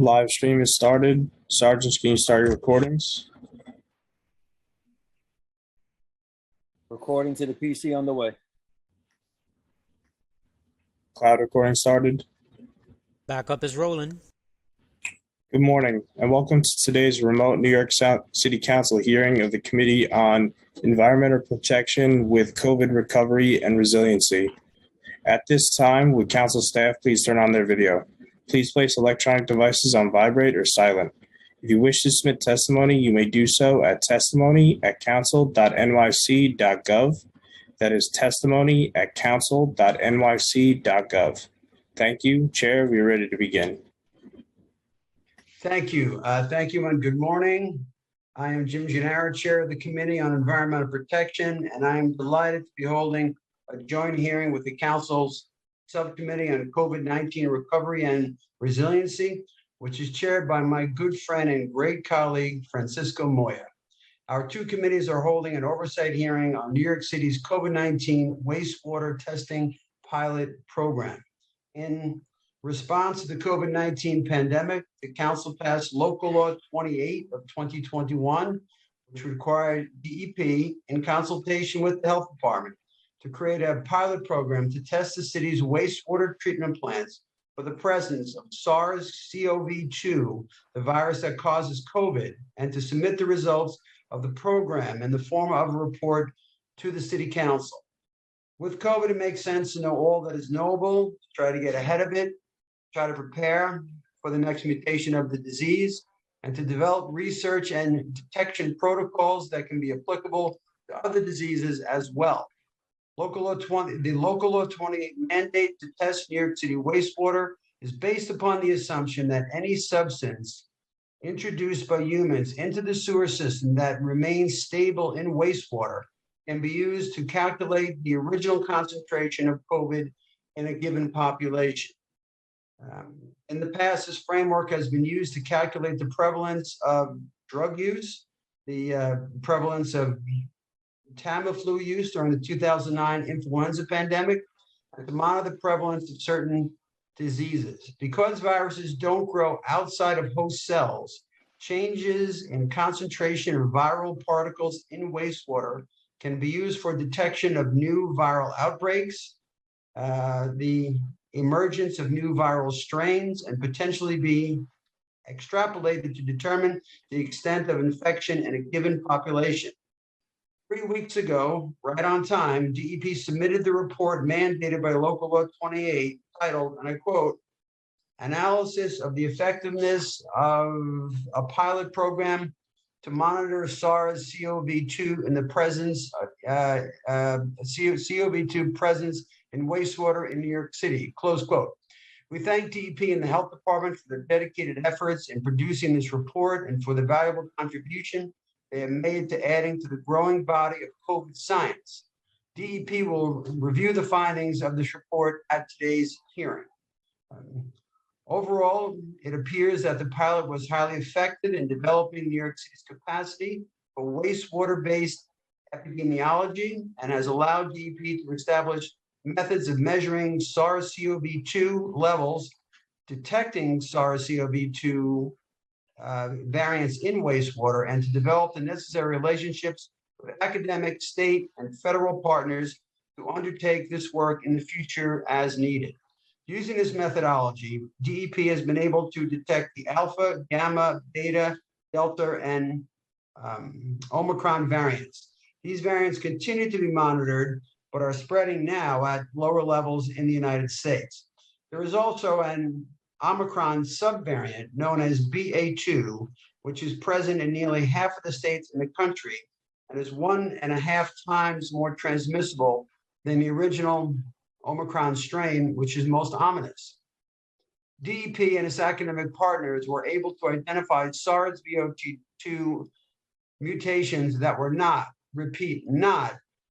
Live stream is started. Sergeants, can you start your recordings? Recording to the PC on the way. Cloud recording started. Backup is rolling. Good morning, and welcome to today's remote New York City Council hearing of the Committee on Environmental Protection with COVID Recovery and Resiliency. At this time, would council staff please turn on their video? Please place electronic devices on vibrate or silent. If you wish to submit testimony, you may do so at testimony@council.nyc.gov. That is testimony@council.nyc.gov. Thank you. Chair, we are ready to begin. Thank you. Thank you and good morning. I am Jim Gennaro, Chair of the Committee on Environmental Protection, and I am delighted to be holding a joint hearing with the Council's Subcommittee on COVID-19 Recovery and Resiliency, which is chaired by my good friend and great colleague, Francisco Moya. Our two committees are holding an oversight hearing on New York City's COVID-19 wastewater testing pilot program. In response to the COVID-19 pandemic, the Council passed Local Law 28 of 2021, which required DEP, in consultation with the Health Department, to create a pilot program to test the city's wastewater treatment plants for the presence of SARS-CoV-2, the virus that causes COVID, and to submit the results of the program in the form of a report to the City Council. With COVID, it makes sense to know all that is knowable, to try to get ahead of it, try to prepare for the next mutation of the disease, and to develop research and detection protocols that can be applicable to other diseases as well. The Local Law 28 mandate to test New York City wastewater is based upon the assumption that any substance introduced by humans into the sewer system that remains stable in wastewater can be used to calculate the original concentration of COVID in a given population. In the past, this framework has been used to calculate the prevalence of drug use, the prevalence of Tamiflu use during the 2009 influenza pandemic, and to monitor the prevalence of certain diseases. Because viruses don't grow outside of host cells, changes in concentration of viral particles in wastewater can be used for detection of new viral outbreaks, the emergence of new viral strains, and potentially be extrapolated to determine the extent of infection in a given population. 3 weeks ago, right on time, DEP submitted the report mandated by Local Law 28 titled, and I quote, "Analysis of the effectiveness of a pilot program to monitor SARS-CoV-2 in the presence of CoV-2 presence in wastewater in New York City," close quote. We thank DEP and the Health Department for their dedicated efforts in producing this report and for the valuable contribution they have made to adding to the growing body of COVID science. DEP will review the findings of this report at today's hearing. Overall, it appears that the pilot was highly effective in developing New York City's capacity for wastewater-based epidemiology and has allowed DEP to establish methods of measuring SARS-CoV-2 levels, detecting SARS-CoV-2 variants in wastewater, and to develop the necessary relationships with academic, state, and federal partners to undertake this work in the future as needed. Using this methodology, DEP has been able to detect the Alpha, Gamma, Beta, Delta, and Omicron variants. These variants continue to be monitored, but are spreading now at lower levels in the United States. There is also an Omicron subvariant known as BA2, which is present in nearly half of the states in the country and is 1.5 times more transmissible than the original Omicron strain, which is most ominous. DEP and its academic partners were able to identify SARS-CoV-2 mutations that were not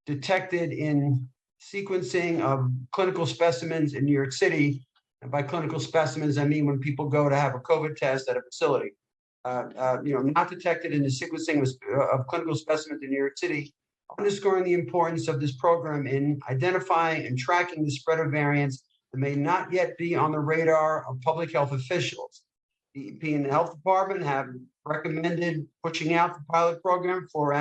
detected in sequencing of clinical specimens in New York City. And by clinical specimens, I mean when people go to have a COVID test at a facility. Not detected in the sequencing of clinical specimens in New York City, underscoring the importance of this program in identifying and tracking the spread of variants that may not yet be on the radar of public health officials. DEP and the Health Department have recommended pushing out the pilot program for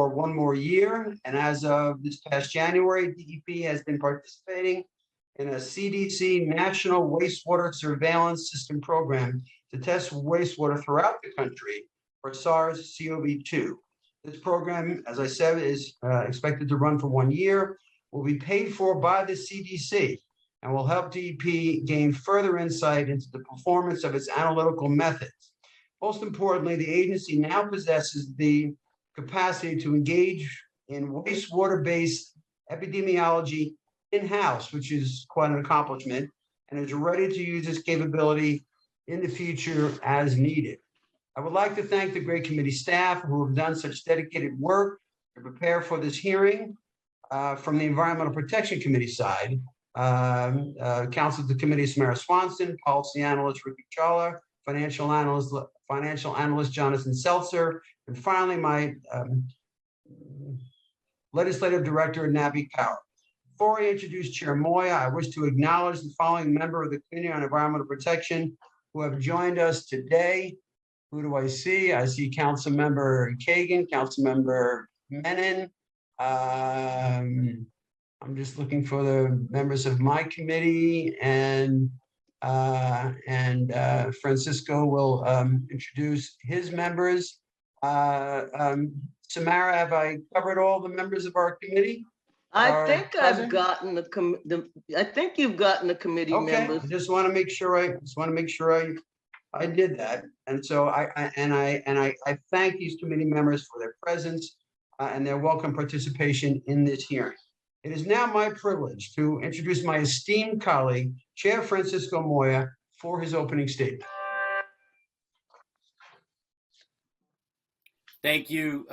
one more year. And as of this past January, DEP has been participating in a CDC National Wastewater Surveillance System program to test wastewater throughout the country for SARS-CoV-2. This program, as I said, is expected to run for 1 year, will be paid for by the CDC, and will help DEP gain further insight into the performance of its analytical methods. Most importantly, the agency now possesses the capacity to engage in wastewater-based epidemiology in-house, which is quite an accomplishment, and is ready to use this capability in the future as needed. I would like to thank the great committee staff who have done such dedicated work to prepare for this hearing from the Environmental Protection Committee side. Counsel to the committee, Samara Swanson, policy analyst Ricky Chawla, financial analyst Jonathan Seltzer, and finally my legislative director Nabi Kaur. Before I introduce Chair Moya, I wish to acknowledge the following member of the Committee on Environmental Protection who have joined us today. Who do I see? I see Council Member Kagan, Council Member Menon. I'm just looking for the members of my committee, and Francisco will introduce his members. Samara, have I covered all the members of our committee? I think I've gotten I think you've gotten the committee members. I just want to make sure I did that. And so I thank these committee members for their presence and their welcome participation in this hearing. It is now my privilege to introduce my esteemed colleague, Chair Francisco Moya, for his opening statement. Thank you,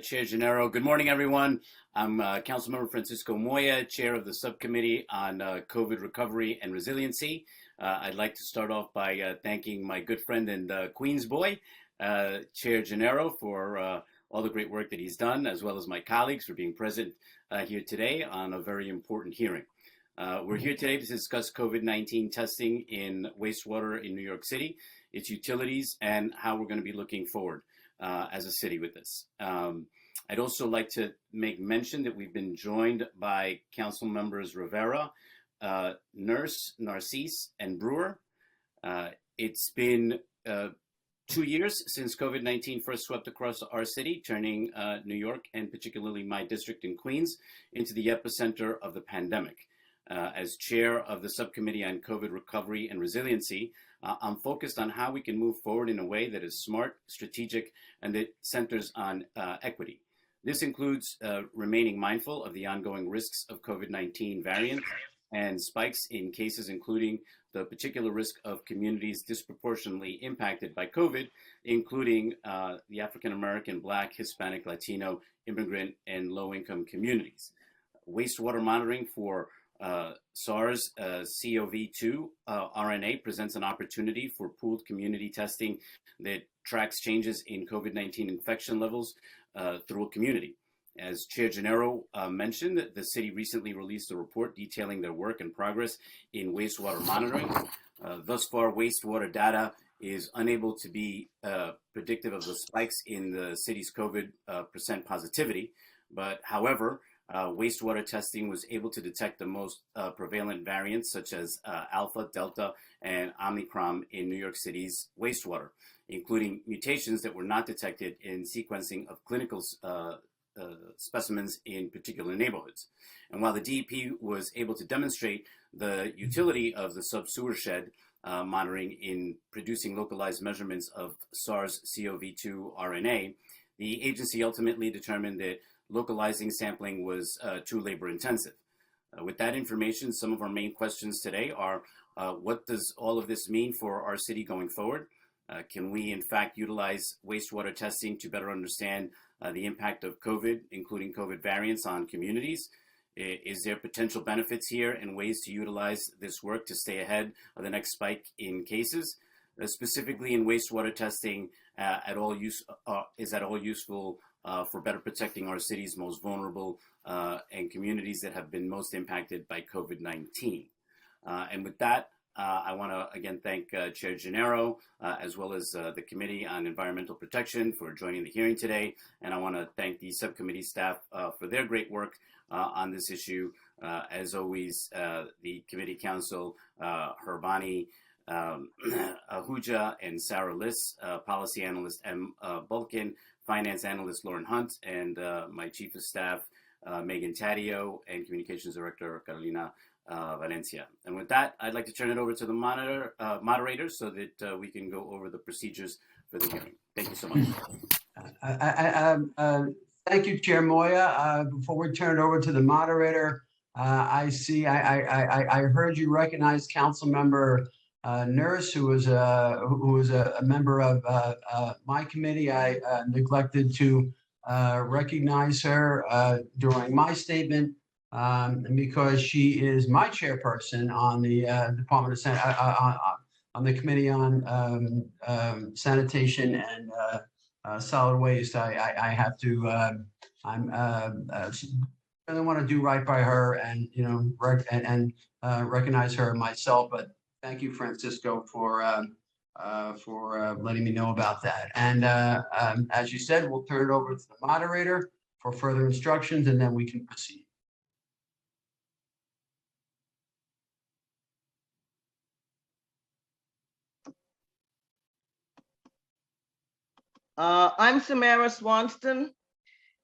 Chair Gennaro. Good morning, everyone. I'm Councilmember Francisco Moya, Chair of the Subcommittee on COVID Recovery and Resiliency. I'd like to start off by thanking my good friend and Queens boy, Chair Gennaro, for all the great work that he's done, as well as my colleagues for being present here today on a very important hearing. We're here today to discuss COVID-19 testing in wastewater in New York City, its utilities, and how we're going to be looking forward as a city with this. I'd also like to make mention that we've been joined by Council Members Rivera, Nurse, Narcisse, and Brewer. It's been 2 years since COVID-19 first swept across our city, turning New York, and particularly my district in Queens, into the epicenter of the pandemic. As chair of the Subcommittee on COVID Recovery and Resiliency, I'm focused on how we can move forward in a way that is smart, strategic, and that centers on equity. This includes remaining mindful of the ongoing risks of COVID-19 variants and spikes in cases, including the particular risk of communities disproportionately impacted by COVID, including the African American, Black, Hispanic, Latino, immigrant, and low-income communities. Wastewater monitoring for SARS-CoV-2 RNA presents an opportunity for pooled community testing that tracks changes in COVID-19 infection levels through a community. As Chair Gennaro mentioned, the city recently released a report detailing their work and progress in wastewater monitoring. Thus far, wastewater data is unable to be predictive of the spikes in the city's COVID percent positivity. But however, wastewater testing was able to detect the most prevalent variants, such as Alpha, Delta, and Omicron in New York City's wastewater, including mutations that were not detected in sequencing of clinical specimens in particular neighborhoods. And while the DEP was able to demonstrate the utility of the sub-sewer shed monitoring in producing localized measurements of SARS-CoV-2 RNA, the agency ultimately determined that localizing sampling was too labor intensive. With that information, some of our main questions today are, what does all of this mean for our city going forward? Can we in fact utilize wastewater testing to better understand the impact of COVID, including COVID variants on communities? Is there potential benefits here and ways to utilize this work to stay ahead of the next spike in cases? Specifically in wastewater testing, is at all useful for better protecting our city's most vulnerable and communities that have been most impacted by COVID-19. And with that, I want to again thank Chair Gennaro, as well as the Committee on Environmental Protection for joining the hearing today. And I want to thank the subcommittee staff for their great work on this issue. As always, the committee counsel, Herbani Ahuja and Sarah Liss, policy analyst M. Bulkin, finance analyst Lauren Hunt, and my chief of staff, Megan Taddeo, and communications director, Carolina Valencia. And with that, I'd like to turn it over to the moderator so that we can go over the procedures for the hearing. Thank you so much. Thank you, Chair Moya. Before we turn it over to the moderator, I heard you recognize Council Member Nurse, who was a member of my committee. I neglected to recognize her during my statement because she is my chairperson on the Department of on the Committee on Sanitation and Solid Waste. I have to. I really want to do right by her and recognize her myself. But thank you, Francisco, for letting me know about that. And as you said, we'll turn it over to the moderator for further instructions, and then we can proceed. I'm Samara Swanston,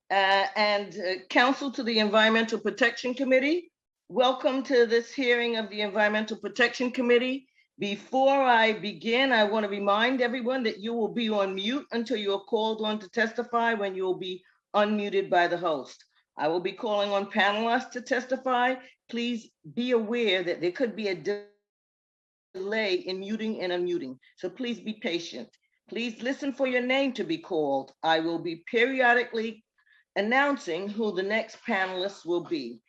and counsel to the Environmental Protection Committee. Welcome to this hearing of the Environmental Protection Committee. Before I begin, I want to remind everyone that you will be on mute until you are called on to testify, when you will be unmuted by the host. I will be calling on panelists to testify. Please be aware that there could be a delay in muting and unmuting, so please be patient. Please listen for your name to be called. I will be periodically announcing who the next panelists will be.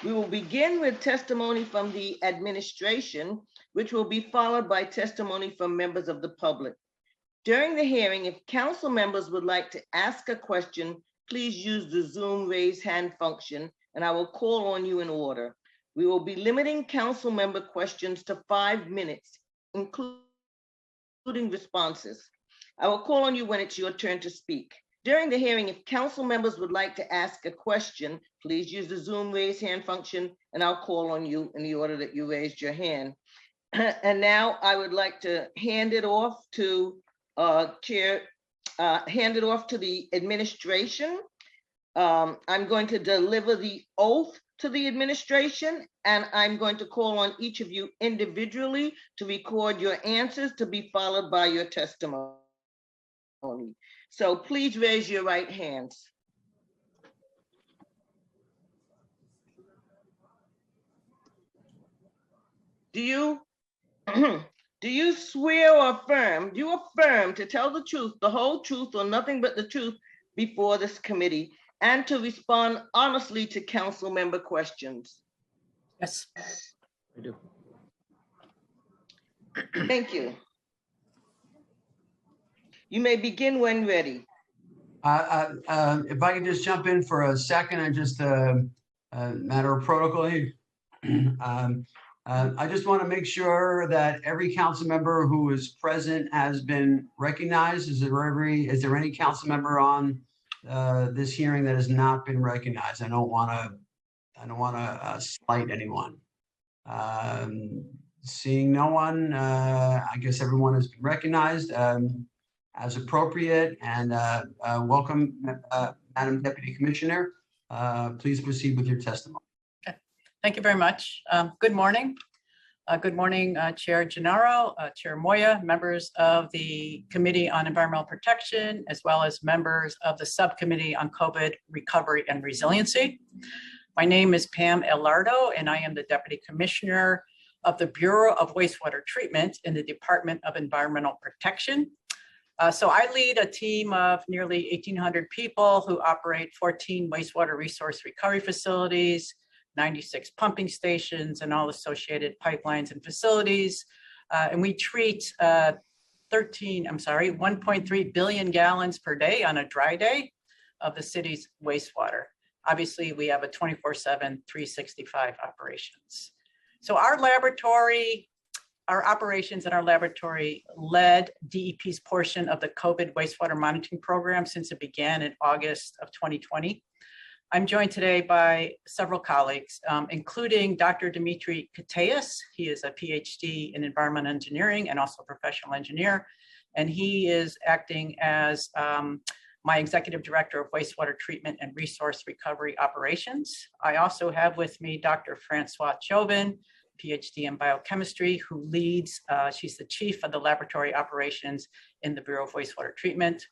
We will begin with testimony from the administration, which will be followed by testimony from members of the public. During the hearing, if council members would like to ask a question, please use the Zoom raise hand function, and I will call on you in order. We will be limiting council member questions to 5 minutes, including responses. I will call on you when it's your turn to speak. During the hearing, if council members would like to ask a question, please use the Zoom raise hand function, and I'll call on you in the order that you raised your hand. And now I would like to hand it off to the administration. I'm going to deliver the oath to the administration, and I'm going to call on each of you individually to record your answers, to be followed by your testimony. So please raise your right hands. Do you swear or affirm, do you affirm to tell the truth, the whole truth, or nothing but the truth before this committee, and to respond honestly to council member questions? Yes, I do. Thank you. You may begin when ready. If I can just jump in for a second, and just a matter of protocol here. I just want to make sure that every council member who is present has been recognized. Is there any council member on this hearing that has not been recognized? I don't want to slight anyone. Seeing no one, I guess everyone has been recognized as appropriate. And welcome, Madam Deputy Commissioner. Please proceed with your testimony. Thank you very much. Good morning. Good morning, Chair Gennaro, Chair Moya, members of the Committee on Environmental Protection, as well as members of the Subcommittee on COVID Recovery and Resiliency. My name is Pam Elardo, and I am the Deputy Commissioner of the Bureau of Wastewater Treatment in the Department of Environmental Protection. So I lead a team of nearly 1,800 people who operate 14 wastewater resource recovery facilities, 96 pumping stations, and all associated pipelines and facilities. And we treat 1.3 billion gallons per day on a dry day of the city's wastewater. Obviously, we have a 24/7, 365 operations. So our laboratory our operations and our laboratory led DEP's portion of the COVID wastewater monitoring program since it began in August of 2020. I'm joined today by several colleagues, including Dr. Dimitri Kateas. He is a PhD in environmental engineering and also a professional engineer. And he is acting as my executive director of wastewater treatment and resource recovery operations. I also have with me Dr. Francois Chauvin, PhD in biochemistry, who leads, she's the chief of the laboratory operations in the Bureau of Wastewater Treatment.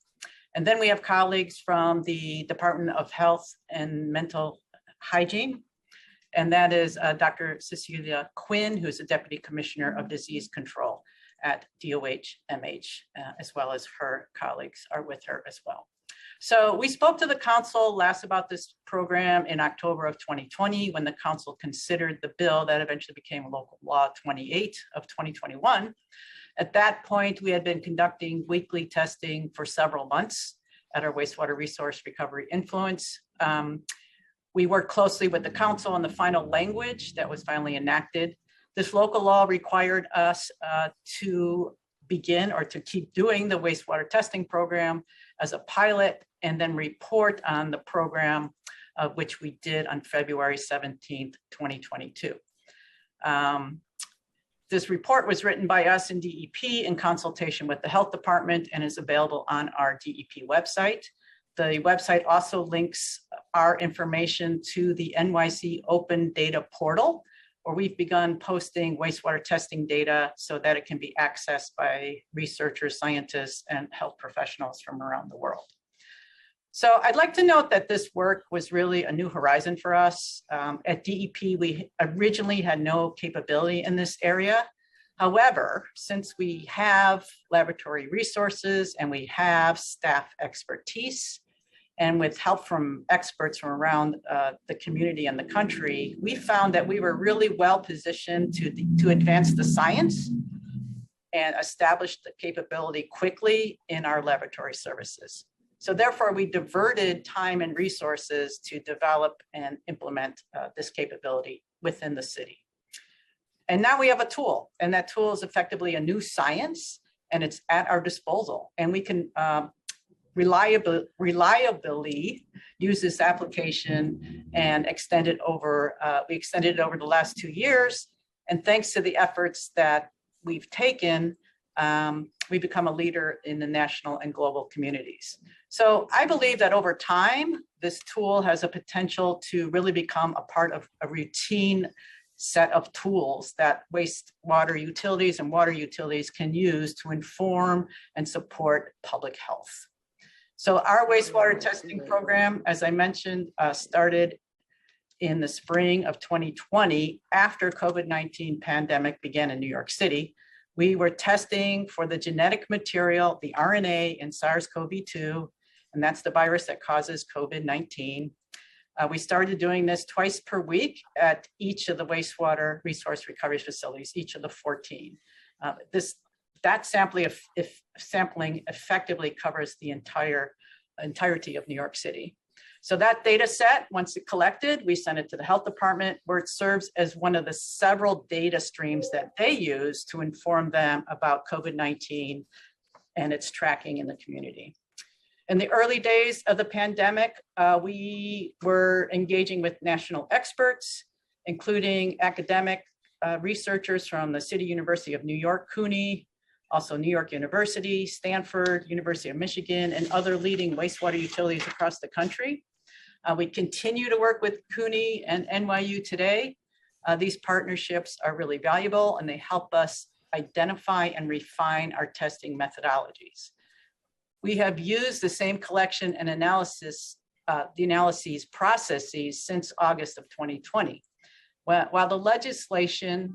And then we have colleagues from the Department of Health and Mental Hygiene. And that is Dr. Cecilia Quinn, who's the Deputy Commissioner of Disease Control at DOH-MH, as well as her colleagues are with her as well. So we spoke to the council last about this program in October of 2020, when the council considered the bill that eventually became Local Law 28 of 2021. At that point, we had been conducting weekly testing for several months at our wastewater resource recovery influence. We worked closely with the council on the final language that was finally enacted. This local law required us to begin or to keep doing the wastewater testing program as a pilot and then report on the program, which we did on February 17th, 2022. This report was written by us in DEP in consultation with the health department and is available on our DEP website. The website also links our information to the NYC Open Data Portal, where we've begun posting wastewater testing data so that it can be accessed by researchers, scientists, and health professionals from around the world. So I'd like to note that this work was really a new horizon for us. At DEP, we originally had no capability in this area. However, since we have laboratory resources and we have staff expertise, and with help from experts from around the community and the country, we found that we were really well positioned to advance the science and establish the capability quickly in our laboratory services. So therefore, we diverted time and resources to develop and implement this capability within the city. And now we have a tool, and that tool is effectively a new science, and it's at our disposal. And we can reliably use this application and extend it over, we extended it over the last 2 years. And thanks to the efforts that we've taken, we've become a leader in the national and global communities. So I believe that over time, this tool has a potential to really become a part of a routine set of tools that wastewater utilities and water utilities can use to inform and support public health. So our wastewater testing program, as I mentioned, started in the spring of 2020 after COVID-19 pandemic began in New York City. We were testing for the genetic material, the RNA in SARS-CoV-2, and that's the virus that causes COVID-19. We started doing this twice per week at each of the wastewater resource recovery facilities, each of the 14. That sampling effectively covers the entirety of New York City. So that data set, once it collected, we sent it to the health department, where it serves as one of the several data streams that they use to inform them about COVID-19 and its tracking in the community. In the early days of the pandemic, we were engaging with national experts, including academic researchers from the City University of New York, CUNY, also New York University, Stanford, University of Michigan, and other leading wastewater utilities across the country. We continue to work with CUNY and NYU today. These partnerships are really valuable, and they help us identify and refine our testing methodologies. We have used the same collection and analysis, the analyses processes since August of 2020. While the legislation's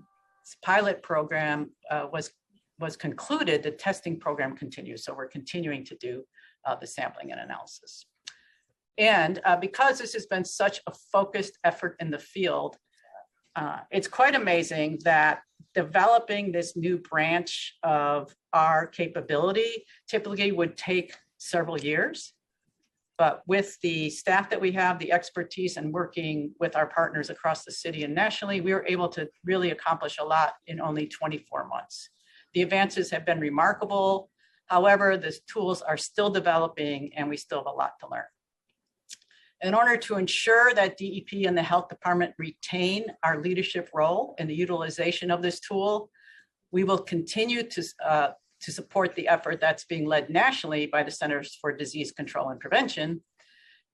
pilot program was concluded, the testing program continues. So we're continuing to do the sampling and analysis. And because this has been such a focused effort in the field, it's quite amazing that developing this new branch of our capability typically would take several years. But with the staff that we have, the expertise, and working with our partners across the city and nationally, we were able to really accomplish a lot in only 24 months. The advances have been remarkable. However, the tools are still developing and we still have a lot to learn. In order to ensure that DEP and the health department retain our leadership role in the utilization of this tool, we will continue to support the effort that's being led nationally by the Centers for Disease Control and Prevention.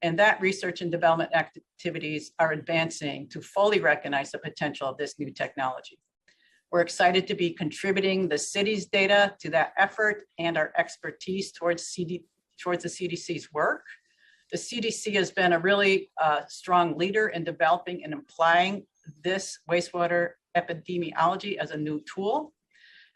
And that research and development activities are advancing to fully recognize the potential of this new technology. We're excited to be contributing the city's data to that effort and our expertise towards the CDC's work. The CDC has been a really strong leader in developing and applying this wastewater epidemiology as a new tool.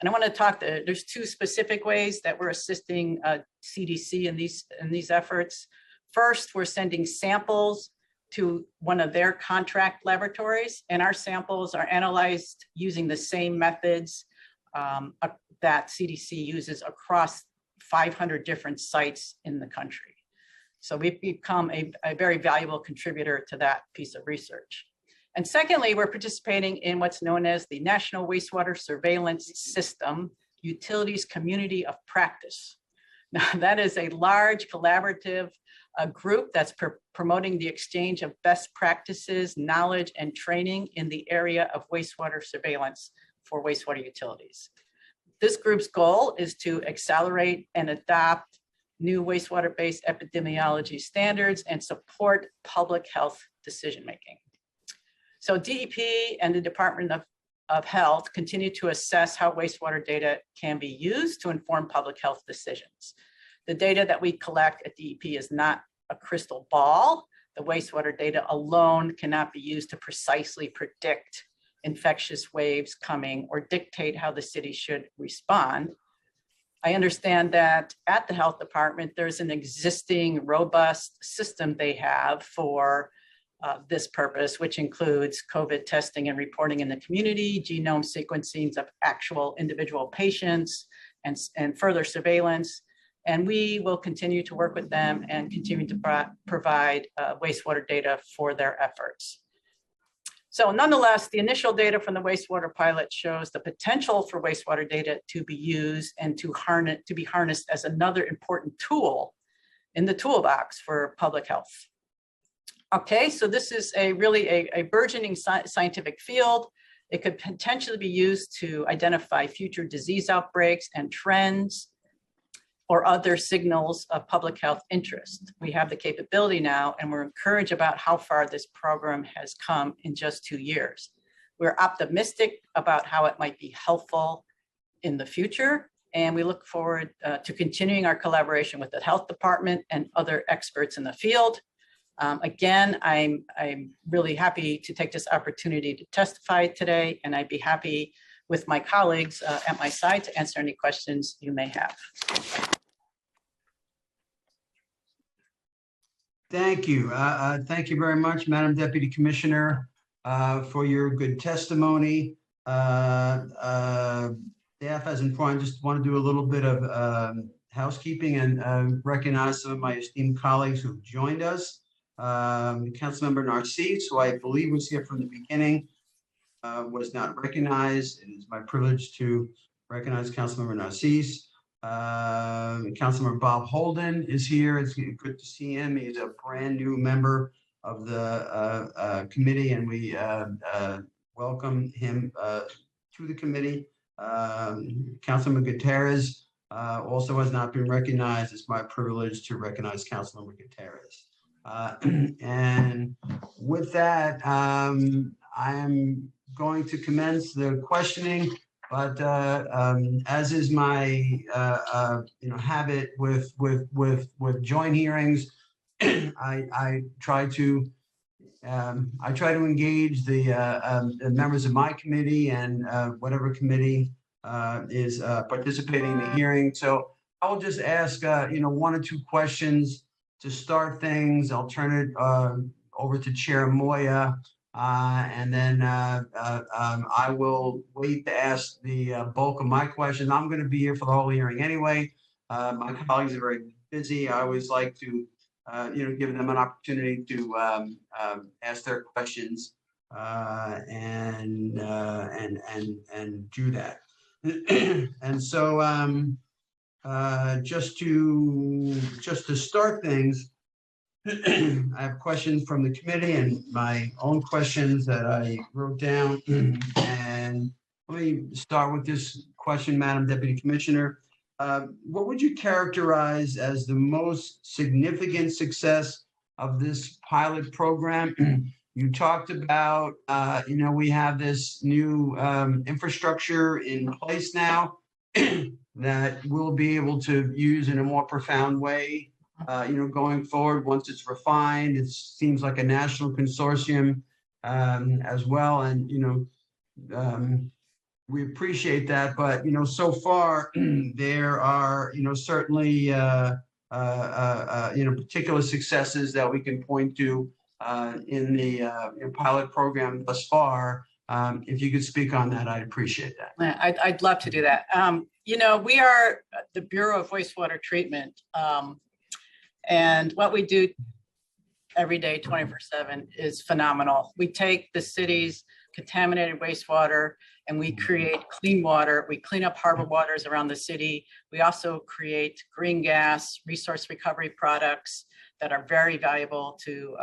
And I want to talk, there's two specific ways that we're assisting CDC in these efforts. First, we're sending samples to one of their contract laboratories, and our samples are analyzed using the same methods that CDC uses across 500 different sites in the country. So we've become a very valuable contributor to that piece of research. And secondly, we're participating in what's known as the National Wastewater Surveillance System Utilities Community of Practice. Now, that is a large collaborative group that's promoting the exchange of best practices, knowledge, and training in the area of wastewater surveillance for wastewater utilities. This group's goal is to accelerate and adopt new wastewater-based epidemiology standards and support public health decision-making. So DEP and the Department of Health continue to assess how wastewater data can be used to inform public health decisions. The data that we collect at DEP is not a crystal ball. The wastewater data alone cannot be used to precisely predict infectious waves coming or dictate how the city should respond. I understand that at the health department, there's an existing robust system they have for this purpose, which includes COVID testing and reporting in the community, genome sequencing of actual individual patients, and further surveillance. And we will continue to work with them and continue to provide wastewater data for their efforts. So nonetheless, the initial data from the wastewater pilot shows the potential for wastewater data to be used and to be harnessed as another important tool in the toolbox for public health. Okay, so this is really a burgeoning scientific field. It could potentially be used to identify future disease outbreaks and trends or other signals of public health interest. We have the capability now, and we're encouraged about how far this program has come in just 2 years. We're optimistic about how it might be helpful in the future, and we look forward to continuing our collaboration with the health department and other experts in the field. Again, I'm really happy to take this opportunity to testify today, and I'd be happy with my colleagues at my side to answer any questions you may have. Thank you. Thank you very much, Madam Deputy Commissioner, for your good testimony. Staff has informed, I just want to do a little bit of housekeeping and recognize some of my esteemed colleagues who've joined us. Councilmember Narcisse, who I believe was here from the beginning, was not recognized. It is my privilege to recognize Councilmember Narcisse. Councilmember Bob Holden is here. It's good to see him. He's a brand new member of the committee, and we welcome him to the committee. Councilmember Gutierrez also has not been recognized. It's my privilege to recognize Councilmember Gutierrez. And with that, I am going to commence the questioning. But as is my habit with joint hearings, I try to engage the members of my committee and whatever committee is participating in the hearing. So I will just ask 1 or 2 questions to start things. I'll turn it over to Chair Moya. And then I will wait to ask the bulk of my questions. I'm going to be here for the whole hearing anyway. My colleagues are very busy. I always like to give them an opportunity to ask their questions and do that. And so just to start things, I have questions from the committee and my own questions that I wrote down. And let me start with this question, Madam Deputy Commissioner. What would you characterize as the most significant success of this pilot program? You talked about, we have this new infrastructure in place now that we'll be able to use in a more profound way, going forward. Once it's refined, it seems like a national consortium as well. And, we appreciate that, but, so far there are, certainly, particular successes that we can point to in the pilot program thus far. If you could speak on that, I'd appreciate that. I'd love to do that. We are the Bureau of Wastewater Treatment, and what we do every day, 24/7, is phenomenal. We take the city's contaminated wastewater and we create clean water. We clean up harbor waters around the city. We also create green gas, resource recovery products that are very valuable to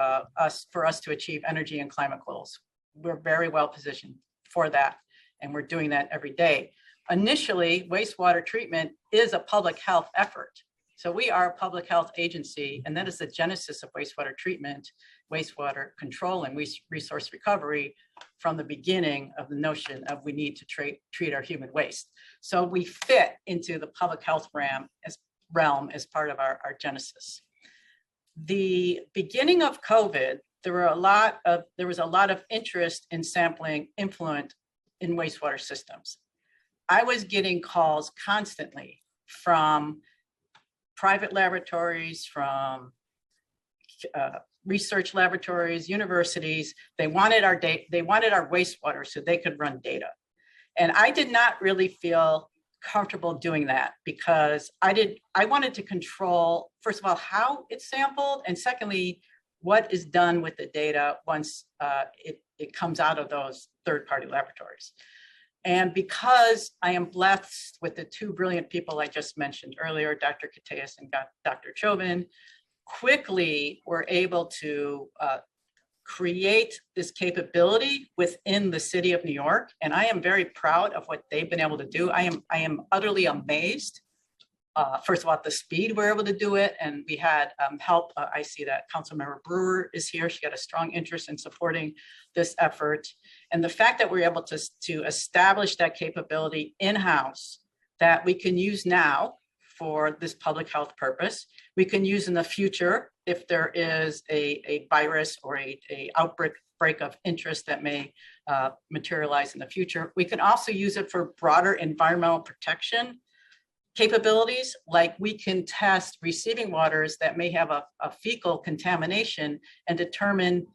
for us to achieve energy and climate goals. We're very well positioned for that, and we're doing that every day. Initially, wastewater treatment is a public health effort. So we are a public health agency, and that is the genesis of wastewater treatment, wastewater control, and resource recovery from the beginning of the notion of we need to treat our human waste. So we fit into the public health realm as part of our genesis. The beginning of COVID, there was a lot of interest in sampling influent in wastewater systems. I was getting calls constantly from private laboratories, from research laboratories, universities. They wanted our data, they wanted our wastewater so they could run data. And I did not really feel comfortable doing that because I wanted to control, first of all, how it's sampled, and secondly, what is done with the data once it comes out of those third-party laboratories. And because I am blessed with the two brilliant people I just mentioned earlier, Dr. Kateas and Dr. Chauvin, quickly were able to create this capability within the city of New York. And I am very proud of what they've been able to do. I am utterly amazed, first of all, at the speed we're able to do it. And we had help. I see that Councilmember Brewer is here. She got a strong interest in supporting this effort. And the fact that we're able to establish that capability in-house that we can use now for this public health purpose, we can use in the future if there is a virus or a outbreak of interest that may materialize in the future. We can also use it for broader environmental protection capabilities, like we can test receiving waters that may have a fecal contamination and determine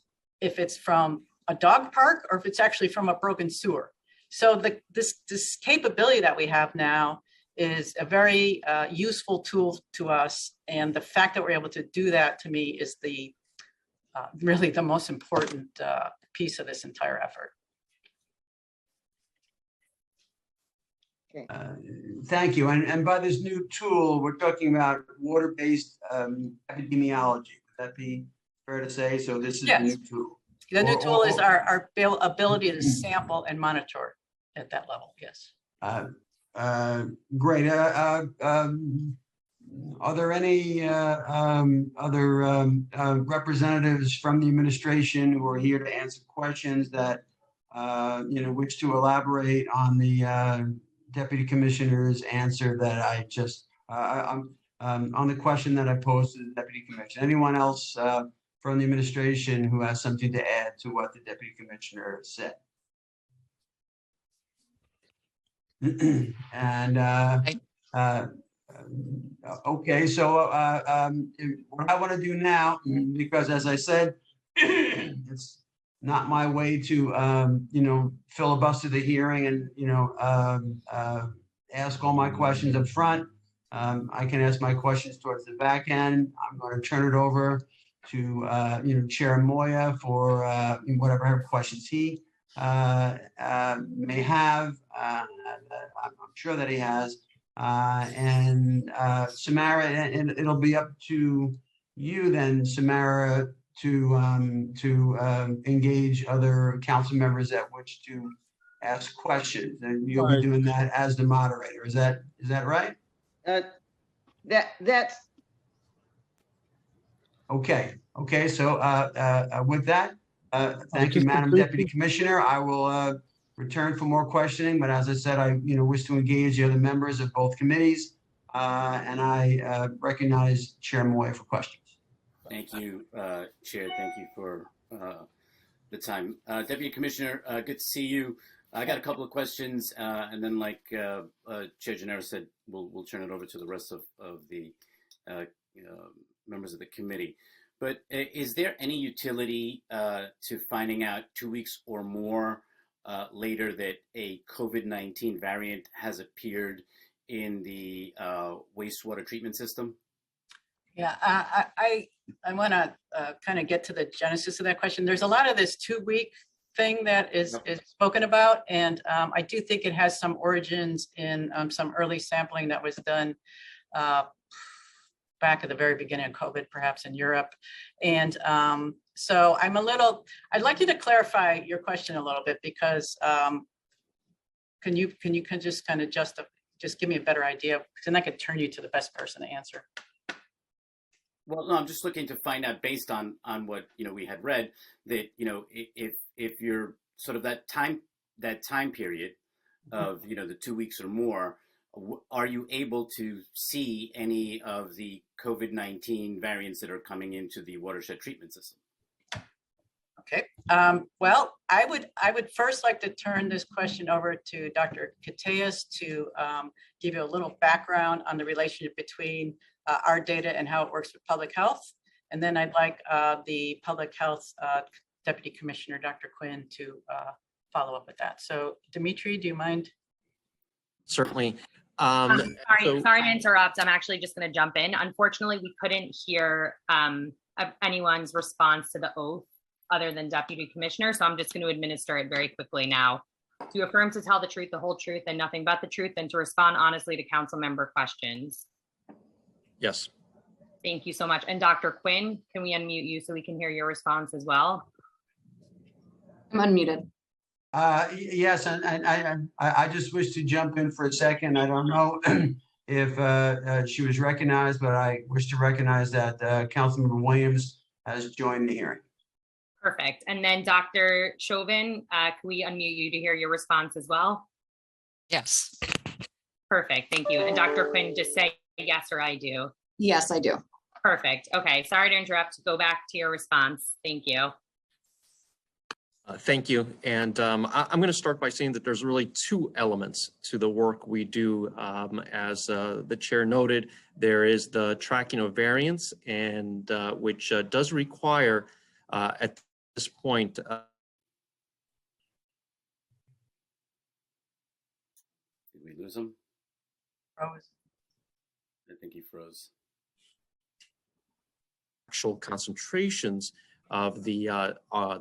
if it's from a dog park or if it's actually from a broken sewer. So this capability that we have now is a very useful tool to us. And the fact that we're able to do that, to me, is the really the most important piece of this entire effort. Thank you. And by this new tool, we're talking about water-based epidemiology. Would that be fair to say? So this is Yes. the new tool. The new tool is our ability to sample and monitor at that level. Yes. Great. Are there any other representatives from the administration who are here to answer questions that wish to elaborate on the Deputy Commissioner's answer that I just on the question that I posed to the Deputy Commissioner? Anyone else from the administration who has something to add to what the Deputy Commissioner said? And okay, so what I want to do now, because as I said, it's not my way to filibuster the hearing and ask all my questions up front. I can ask my questions towards the back end. I'm going to turn it over to Chair Moya for whatever questions he may have. I'm sure that he has. And Samara, and it'll be up to you then, Samara, to engage other council members at which to ask questions, and you'll be Right. doing that as the moderator. Is that right? That's Okay. So with that, thank you, just Madam briefly- Deputy Commissioner. I will return for more questioning, but as I said, I wish to engage the other members of both committees, and I recognize Chair Moy for questions. Thank you, Chair. Thank you for the time. Deputy Commissioner, good to see you. I got a couple of questions, and then like Chair Gennaro said, we'll turn it over to the rest of the members of the committee. But is there any utility to finding out 2 weeks or more later that a COVID-19 variant has appeared in the wastewater treatment system? Yeah, I want to kind of get to the genesis of that question. There's a lot of this 2-week thing that is spoken about, and I do think it has some origins in some early sampling that was done back at the very beginning of COVID, perhaps in Europe. And so I'd like you to clarify your question a little bit, because can you just kind of just give me a better idea, because then I could turn you to the best person to answer. Well, no, I'm just looking to find out, based on what we had read, that if you're sort of that time period of the 2 weeks or more, are you able to see any of the COVID-19 variants that are coming into the watershed treatment system? Okay. Well, I would first like to turn this question over to Dr. Cateas to give you a little background on the relationship between our data and how it works with public health. And then I'd like the public health Deputy Commissioner, Dr. Quinn, to follow up with that. So Dimitri, do you mind? Certainly. Sorry to interrupt. I'm actually just going to jump in. Unfortunately, we couldn't hear anyone's response to the oath other than Deputy Commissioner, so I'm just going to administer it very quickly now. To affirm to tell the truth, the whole truth, and nothing but the truth, and to respond honestly to council member questions. Yes. Thank you so much. And Dr. Quinn, can we unmute you so we can hear your response as well? I'm unmuted. Yes, and I just wish to jump in for a second. I don't know if she was recognized, but I wish to recognize that Councilmember Williams has joined the hearing. Perfect. And then Dr. Chauvin, can we unmute you to hear your response as well? Yes. Perfect. Thank you. And Dr. Quinn, just say yes or I do. Yes, I do. Perfect. Okay. Sorry to interrupt. Go back to your response. Thank you. Thank you. And I'm going to start by saying that there's really two elements to the work we do. As the chair noted, there is the tracking of variants, and which does require at this point. Did we lose him? Rose. I think he froze. Actual concentrations of the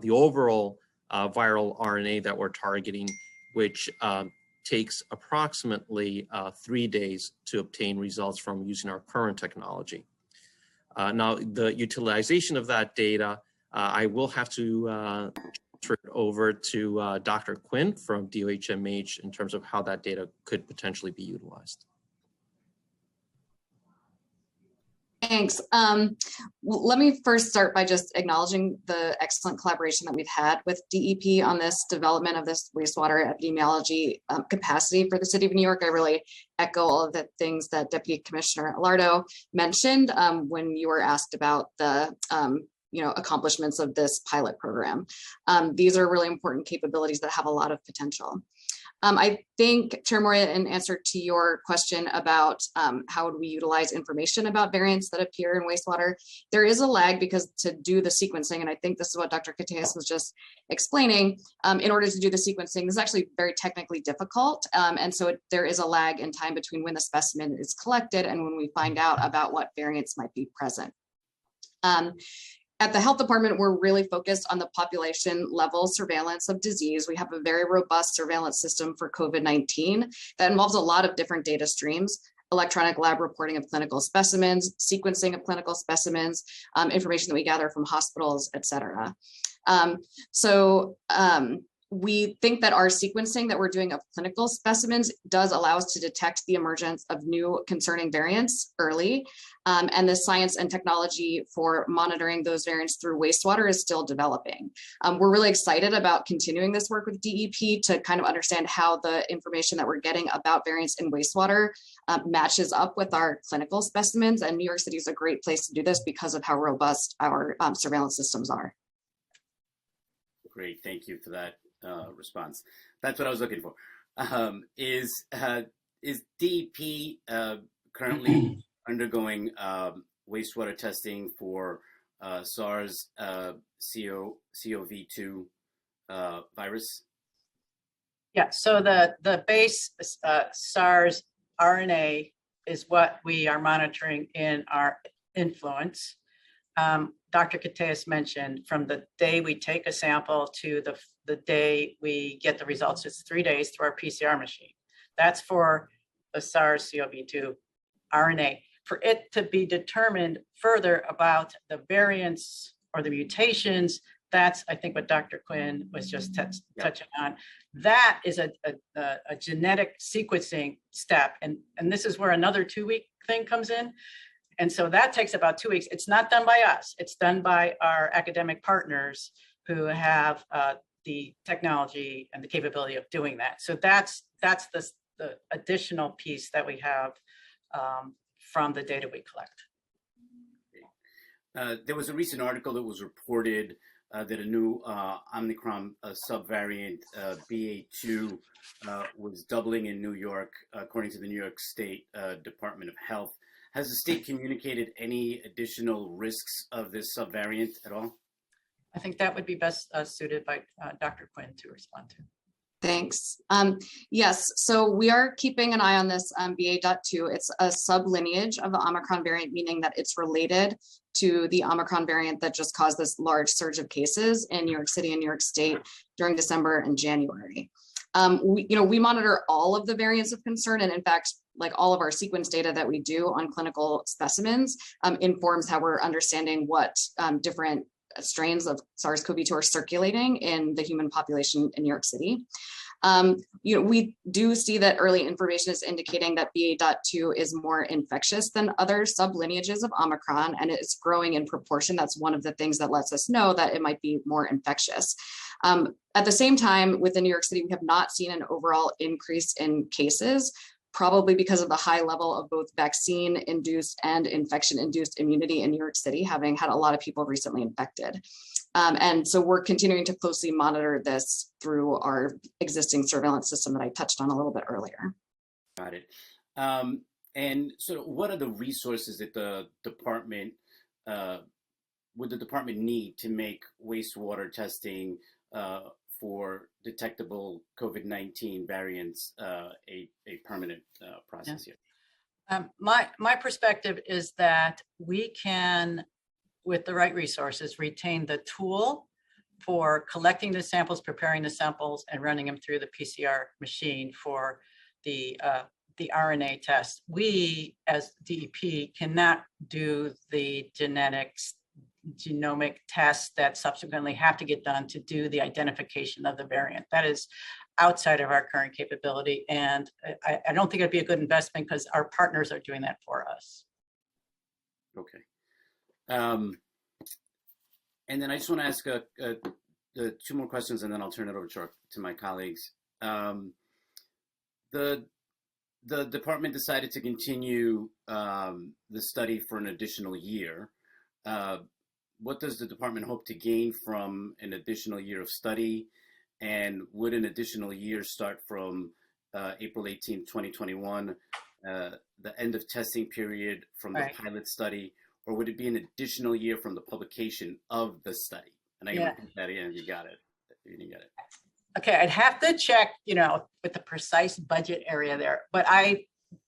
overall viral RNA that we're targeting, which takes approximately 3 days to obtain results from using our current technology. Now, the utilization of that data, I will have to turn it over to Dr. Quinn from DOHMH in terms of how that data could potentially be utilized. Thanks. Let me first start by just acknowledging the excellent collaboration that we've had with DEP on this development of this wastewater epidemiology capacity for the city of New York. I really echo all of the things that Deputy Commissioner Alardo mentioned when you were asked about the accomplishments of this pilot program. These are really important capabilities that have a lot of potential. I think, Chair Moria, in answer to your question about how do we utilize information about variants that appear in wastewater, there is a lag because to do the sequencing, and I think this is what Dr. Cateas was just explaining, in order to do the sequencing, this is actually very technically difficult. And so there is a lag in time between when the specimen is collected and when we find out about what variants might be present. At the health department, we're really focused on the population level surveillance of disease. We have a very robust surveillance system for COVID-19 that involves a lot of different data streams: electronic lab reporting of clinical specimens, sequencing of clinical specimens, information that we gather from hospitals, et cetera. We think that our sequencing that we're doing of clinical specimens does allow us to detect the emergence of new concerning variants early. And the science and technology for monitoring those variants through wastewater is still developing. We're really excited about continuing this work with DEP to kind of understand how the information that we're getting about variants in wastewater matches up with our clinical specimens. And New York City is a great place to do this because of how robust our surveillance systems are. Great, thank you for that response. That's what I was looking for. Is DEP currently undergoing wastewater testing for SARS-CoV-2 virus? Yeah, so the base SARS RNA is what we are monitoring in our influence. Dr. Cateas mentioned from the day we take a sample to the day we get the results, it's 3 days through our PCR machine. That's for the SARS-CoV-2 RNA. For it to be determined further about the variants or the mutations, that's, I think, what Dr. Quinn was just touching on. That is a genetic sequencing step. And this is where another 2-week thing comes in. And so that takes about 2 weeks. It's not done by us. It's done by our academic partners who have the technology and the capability of doing that. So that's the additional piece that we have from the data we collect. There was a recent article that was reported that a new Omicron subvariant, BA2, was doubling in New York, according to the New York State Department of Health. Has the state communicated any additional risks of this subvariant at all? I think that would be best suited by Dr. Quinn to respond to. Thanks. Yes, so we are keeping an eye on this BA.2. It's a sublineage of the Omicron variant, meaning that it's related to the Omicron variant that just caused this large surge of cases in New York City and New York State during December and January. We monitor all of the variants of concern, and in fact, like all of our sequence data that we do on clinical specimens informs how we're understanding what different strains of SARS-CoV-2 are circulating in the human population in New York City. We do see that early information is indicating that BA.2 is more infectious than other sublineages of Omicron, and it's growing in proportion. That's one of the things that lets us know that it might be more infectious. At the same time, within New York City, we have not seen an overall increase in cases, probably because of the high level of both vaccine-induced and infection-induced immunity in New York City, having had a lot of people recently infected. And so we're continuing to closely monitor this through our existing surveillance system that I touched on a little bit earlier. Got it. And so what are the resources that the department, would the department need to make wastewater testing for detectable COVID-19 variants a permanent process here? My perspective is that we can, with the right resources, retain the tool for collecting the samples, preparing the samples, and running them through the PCR machine for the RNA test. We, as DEP, cannot do the genomic tests that subsequently have to get done to do the identification of the variant. That is outside of our current capability, and I don't think it'd be a good investment because our partners are doing that for us. Okay. And then I just want to ask the 2 more questions, and then I'll turn it over to my colleagues. The department decided to continue the study for an additional year. What does the department hope to gain from an additional year of study? And would an additional year start from April 18th, 2021, the end of testing period from the Right. pilot study, or would it be an additional year from the publication of the study? And I can Yeah. repeat that again if you got it. If you didn't get it. Okay, I'd have to check, with the precise budget area there, but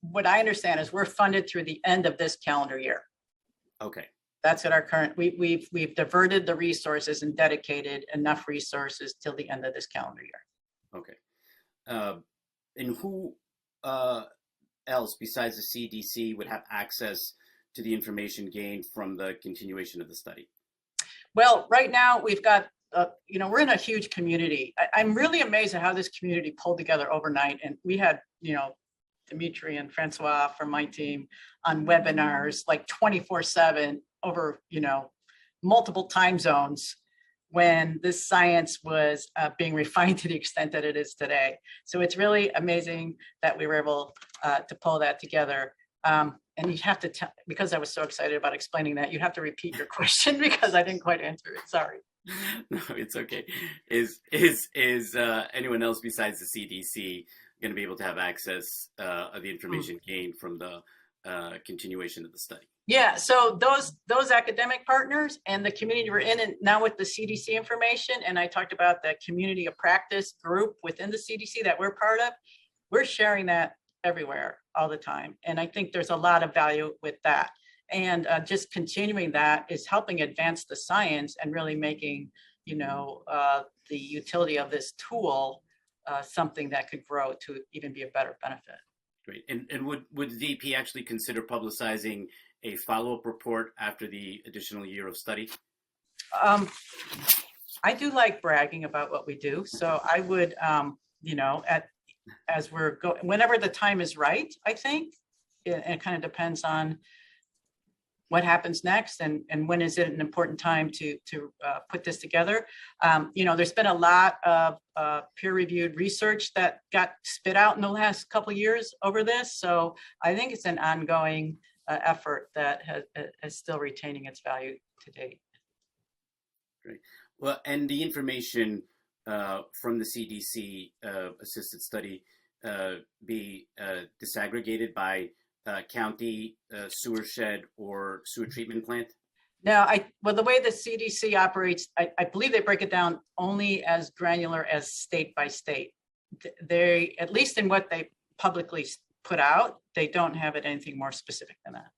what I understand is we're funded through the end of this calendar year. Okay. That's at our current, we've diverted the resources and dedicated enough resources till the end of this calendar year. Okay. And who else besides the CDC would have access to the information gained from the continuation of the study? Well, right now we've got, we're in a huge community. I'm really amazed at how this community pulled together overnight. And we had, Dimitri and Francois from my team on webinars like 24/7 over, multiple time zones when this science was being refined to the extent that it is today. So it's really amazing that we were able to pull that together. And you have to tell, because I was so excited about explaining that, you have to repeat your question because I didn't quite answer it. Sorry. No, it's okay. Is anyone else besides the CDC going to be able to have access of the information gained from the continuation of the study? Yeah, so those academic partners and the community we're in, and now with the CDC information, and I talked about the community of practice group within the CDC that we're part of, we're sharing that everywhere all the time. And I think there's a lot of value with that. And just continuing that is helping advance the science and really making, the utility of this tool something that could grow to even be a better benefit. Great. And would the DEP actually consider publicizing a follow-up report after the additional year of study? I do like bragging about what we do. So I would, as we're going, whenever the time is right, I think, it kind of depends on what happens next and when is it an important time to put this together. There's been a lot of peer-reviewed research that got spit out in the last couple of years over this. So I think it's an ongoing effort that is still retaining its value to date. Great. Well, and the information from the CDC assisted study be disaggregated by county, sewer shed, or sewer treatment plant? No, the way the CDC operates, I believe they break it down only as granular as state by state. They, at least in what they publicly put out, they don't have it anything more specific than that.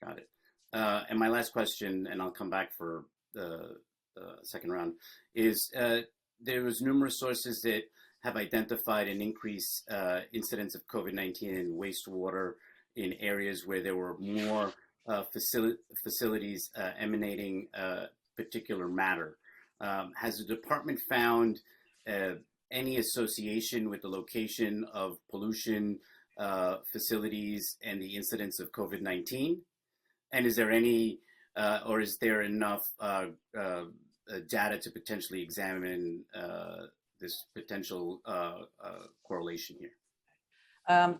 Got it. And my last question, and I'll come back for the second round, is there was numerous sources that have identified an increased incidence of COVID-19 in wastewater in areas where there were more facilities emanating particular matter. Has the department found any association with the location of pollution facilities and the incidence of COVID-19? And is there any, or is there enough data to potentially examine this potential correlation here?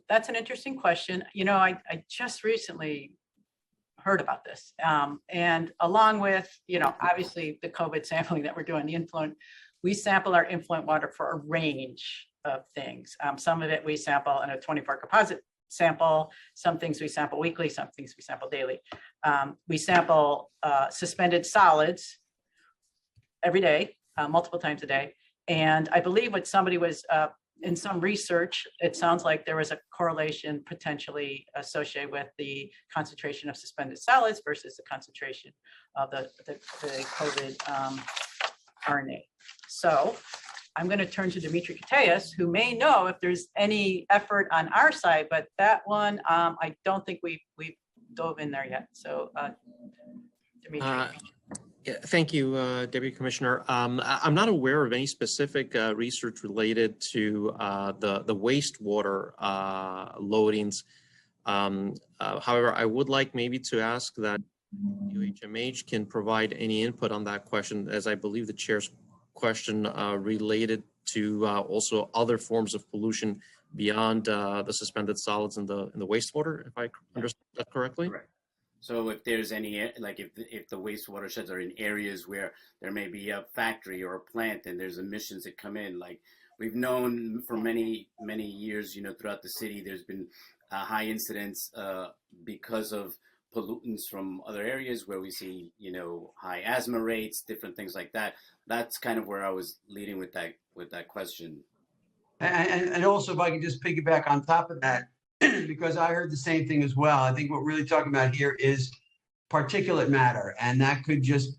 That's an interesting question. I just recently heard about this. And along with, obviously the COVID sampling that we're doing, the influent, we sample our influent water for a range of things. Some of it we sample in a 24 composite sample, some things we sample weekly, some things we sample daily. We sample suspended solids every day, multiple times a day. And I believe what somebody was, in some research, it sounds like there was a correlation potentially associated with the concentration of suspended solids versus the concentration of the COVID RNA. So I'm going to turn to Dimitri Kataïas, who may know if there's any effort on our side, but that one, I don't think we've dove in there yet. So Dimitri. Yeah, thank you, Deputy Commissioner. I'm not aware of any specific research related to the wastewater loadings. However, I would like maybe to ask that UHMH can provide any input on that question, as I believe the chair's question related to also other forms of pollution beyond the suspended solids in the wastewater, if I understand that correctly. Correct. So if there's any, like if the wastewater sheds are in areas where there may be a factory or a plant and there's emissions that come in, like we've known for many, many years, throughout the city, there's been high incidence because of pollutants from other areas where we see, high asthma rates, different things like that. That's kind of where I was leading with that question. And also, if I could just piggyback on top of that, because I heard the same thing as well. I think what we're really talking about here is particulate matter, and that could just,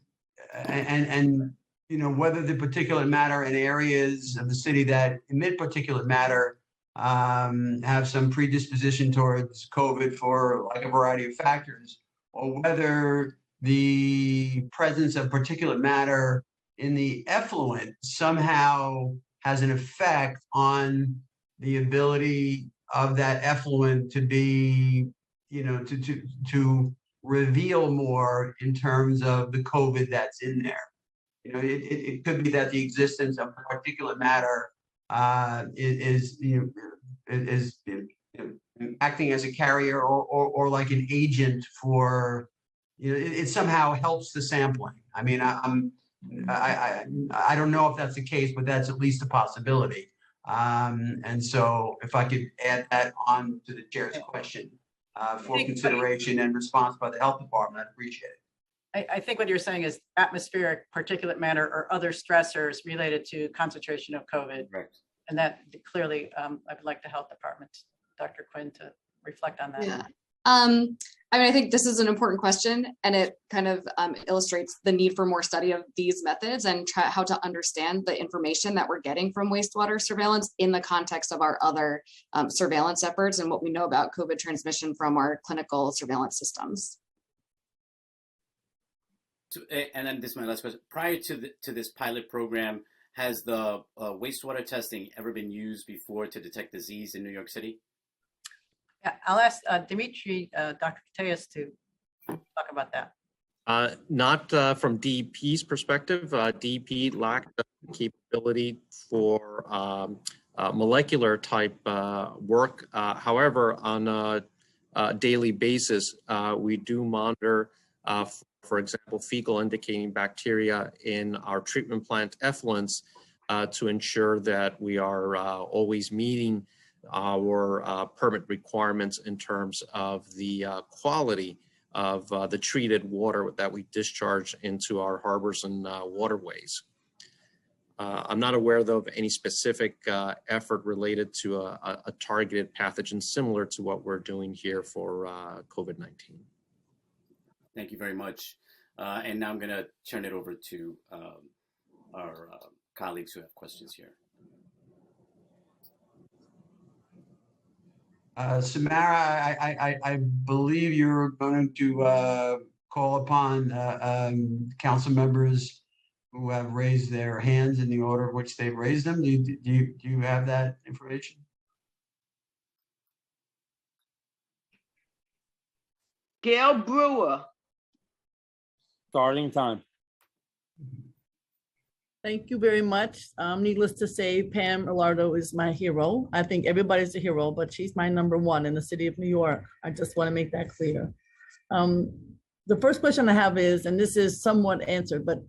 whether the particulate matter in areas of the city that emit particulate matter have some predisposition towards COVID for like a variety of factors, or whether the presence of particulate matter in the effluent somehow has an effect on the ability of that effluent to be, to reveal more in terms of the COVID that's in there. It could be that the existence of particulate matter is acting as a carrier or like an agent for, it somehow helps the sampling. I mean, I don't know if that's the case, but that's at least a possibility. And so if I could add that on to the chair's question for consideration and response by the health department, I'd appreciate it. I think what you're saying is atmospheric particulate matter or other stressors related to concentration of COVID. Right. And that clearly, I would like the health department, Dr. Quinn, to reflect on that. Yeah. I think this is an important question, and it kind of illustrates the need for more study of these methods and how to understand the information that we're getting from wastewater surveillance in the context of our other surveillance efforts and what we know about COVID transmission from our clinical surveillance systems. And then this is my last question. Prior to this pilot program, has the wastewater testing ever been used before to detect disease in New York City? Yeah, I'll ask Dimitri, Dr. Katias to talk about that. Not from DEP's perspective. DEP lacked the capability for molecular type work. However, on a daily basis, we do monitor, for example, fecal indicating bacteria in our treatment plant effluents to ensure that we are always meeting our permit requirements in terms of the quality of the treated water that we discharge into our harbors and waterways. I'm not aware, though, of any specific effort related to a targeted pathogen similar to what we're doing here for COVID-19. Thank you very much. And now I'm going to turn it over to our colleagues who have questions here. Samara, I believe you're going to call upon council members who have raised their hands in the order of which they've raised them. Do you have that information? Gail Brewer. Starting time. Thank you very much. Needless to say, Pam Ilardo is my hero. I think everybody's a hero, but she's my number one in the city of New York. I just want to make that clear. The first question I have is, and this is somewhat answered, but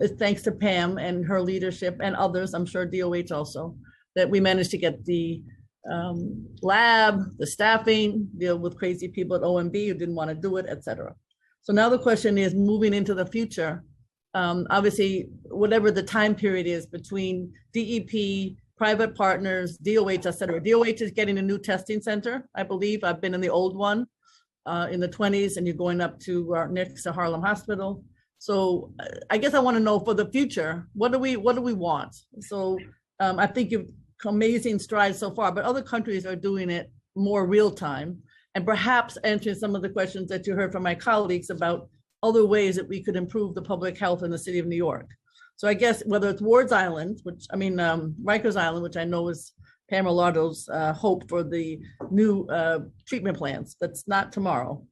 it's thanks to Pam and her leadership and others, I'm sure DOH also, that we managed to get the lab, the staffing, deal with crazy people at OMB who didn't want to do it, et cetera. So now the question is, moving into the future, obviously, whatever the time period is between DEP, private partners, DOH, et cetera. DOH is getting a new testing center, I believe. I've been in the old one in the 20s, and you're going up to next to Harlem Hospital. So I guess I want to know for the future, what do we want? So I think you've come amazing strides so far, but other countries are doing it more real time, and perhaps answering some of the questions that you heard from my colleagues about other ways that we could improve the public health in the city of New York. So I guess whether it's Ward's Island, Rikers Island, which I know is Pam Ilardo's hope for the new treatment plants, that's not tomorrow.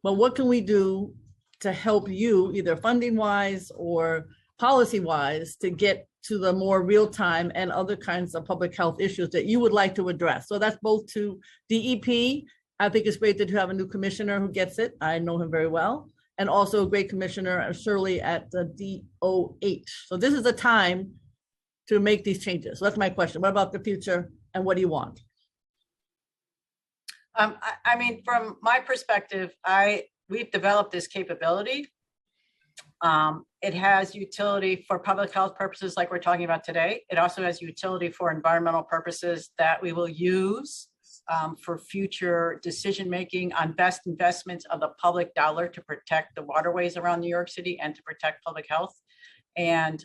But what can we do to help you, either funding wise or policy wise, to get to the more real time and other kinds of public health issues that you would like to address? So that's both to DEP I think it's great that you have a new commissioner who gets it. I know him very well. And also a great commissioner, Shirley at the DOH. So this is the time to make these changes. So that's my question. What about the future and what do you want? I mean, from my perspective, we've developed this capability. It has utility for public health purposes like we're talking about today. It also has utility for environmental purposes that we will use for future decision-making on best investments of the public dollar to protect the waterways around New York City and to protect public health. And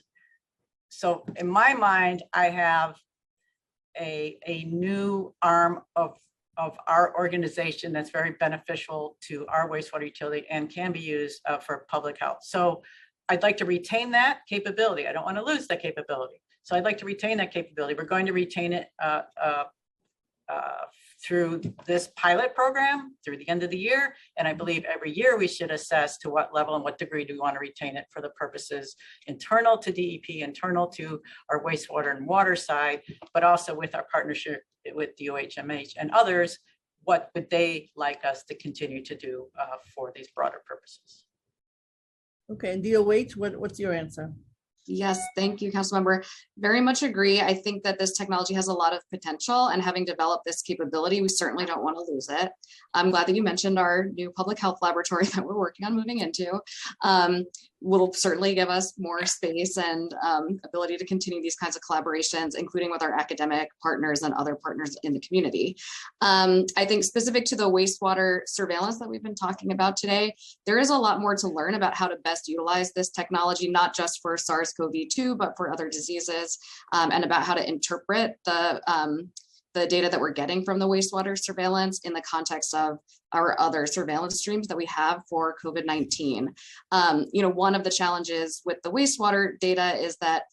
so in my mind, I have a new arm of our organization that's very beneficial to our wastewater utility and can be used for public health. So I'd like to retain that capability. I don't want to lose that capability. So I'd like to retain that capability. We're going to retain it through this pilot program through the end of the year. And I believe every year we should assess to what level and what degree do we want to retain it for the purposes internal to DEP, internal to our wastewater and water side, but also with our partnership with DOHMH and others, what would they like us to continue to do for these broader purposes? Okay, and DOH, what's your answer? Yes, thank you, Councilmember. Very much agree. I think that this technology has a lot of potential, and having developed this capability, we certainly don't want to lose it. I'm glad that you mentioned our new public health laboratory that we're working on moving into. Will certainly give us more space and ability to continue these kinds of collaborations, including with our academic partners and other partners in the community. I think specific to the wastewater surveillance that we've been talking about today, there is a lot more to learn about how to best utilize this technology, not just for SARS-CoV-2, but for other diseases, and about how to interpret the data that we're getting from the wastewater surveillance in the context of our other surveillance streams that we have for COVID-19. One of the challenges with the wastewater data is that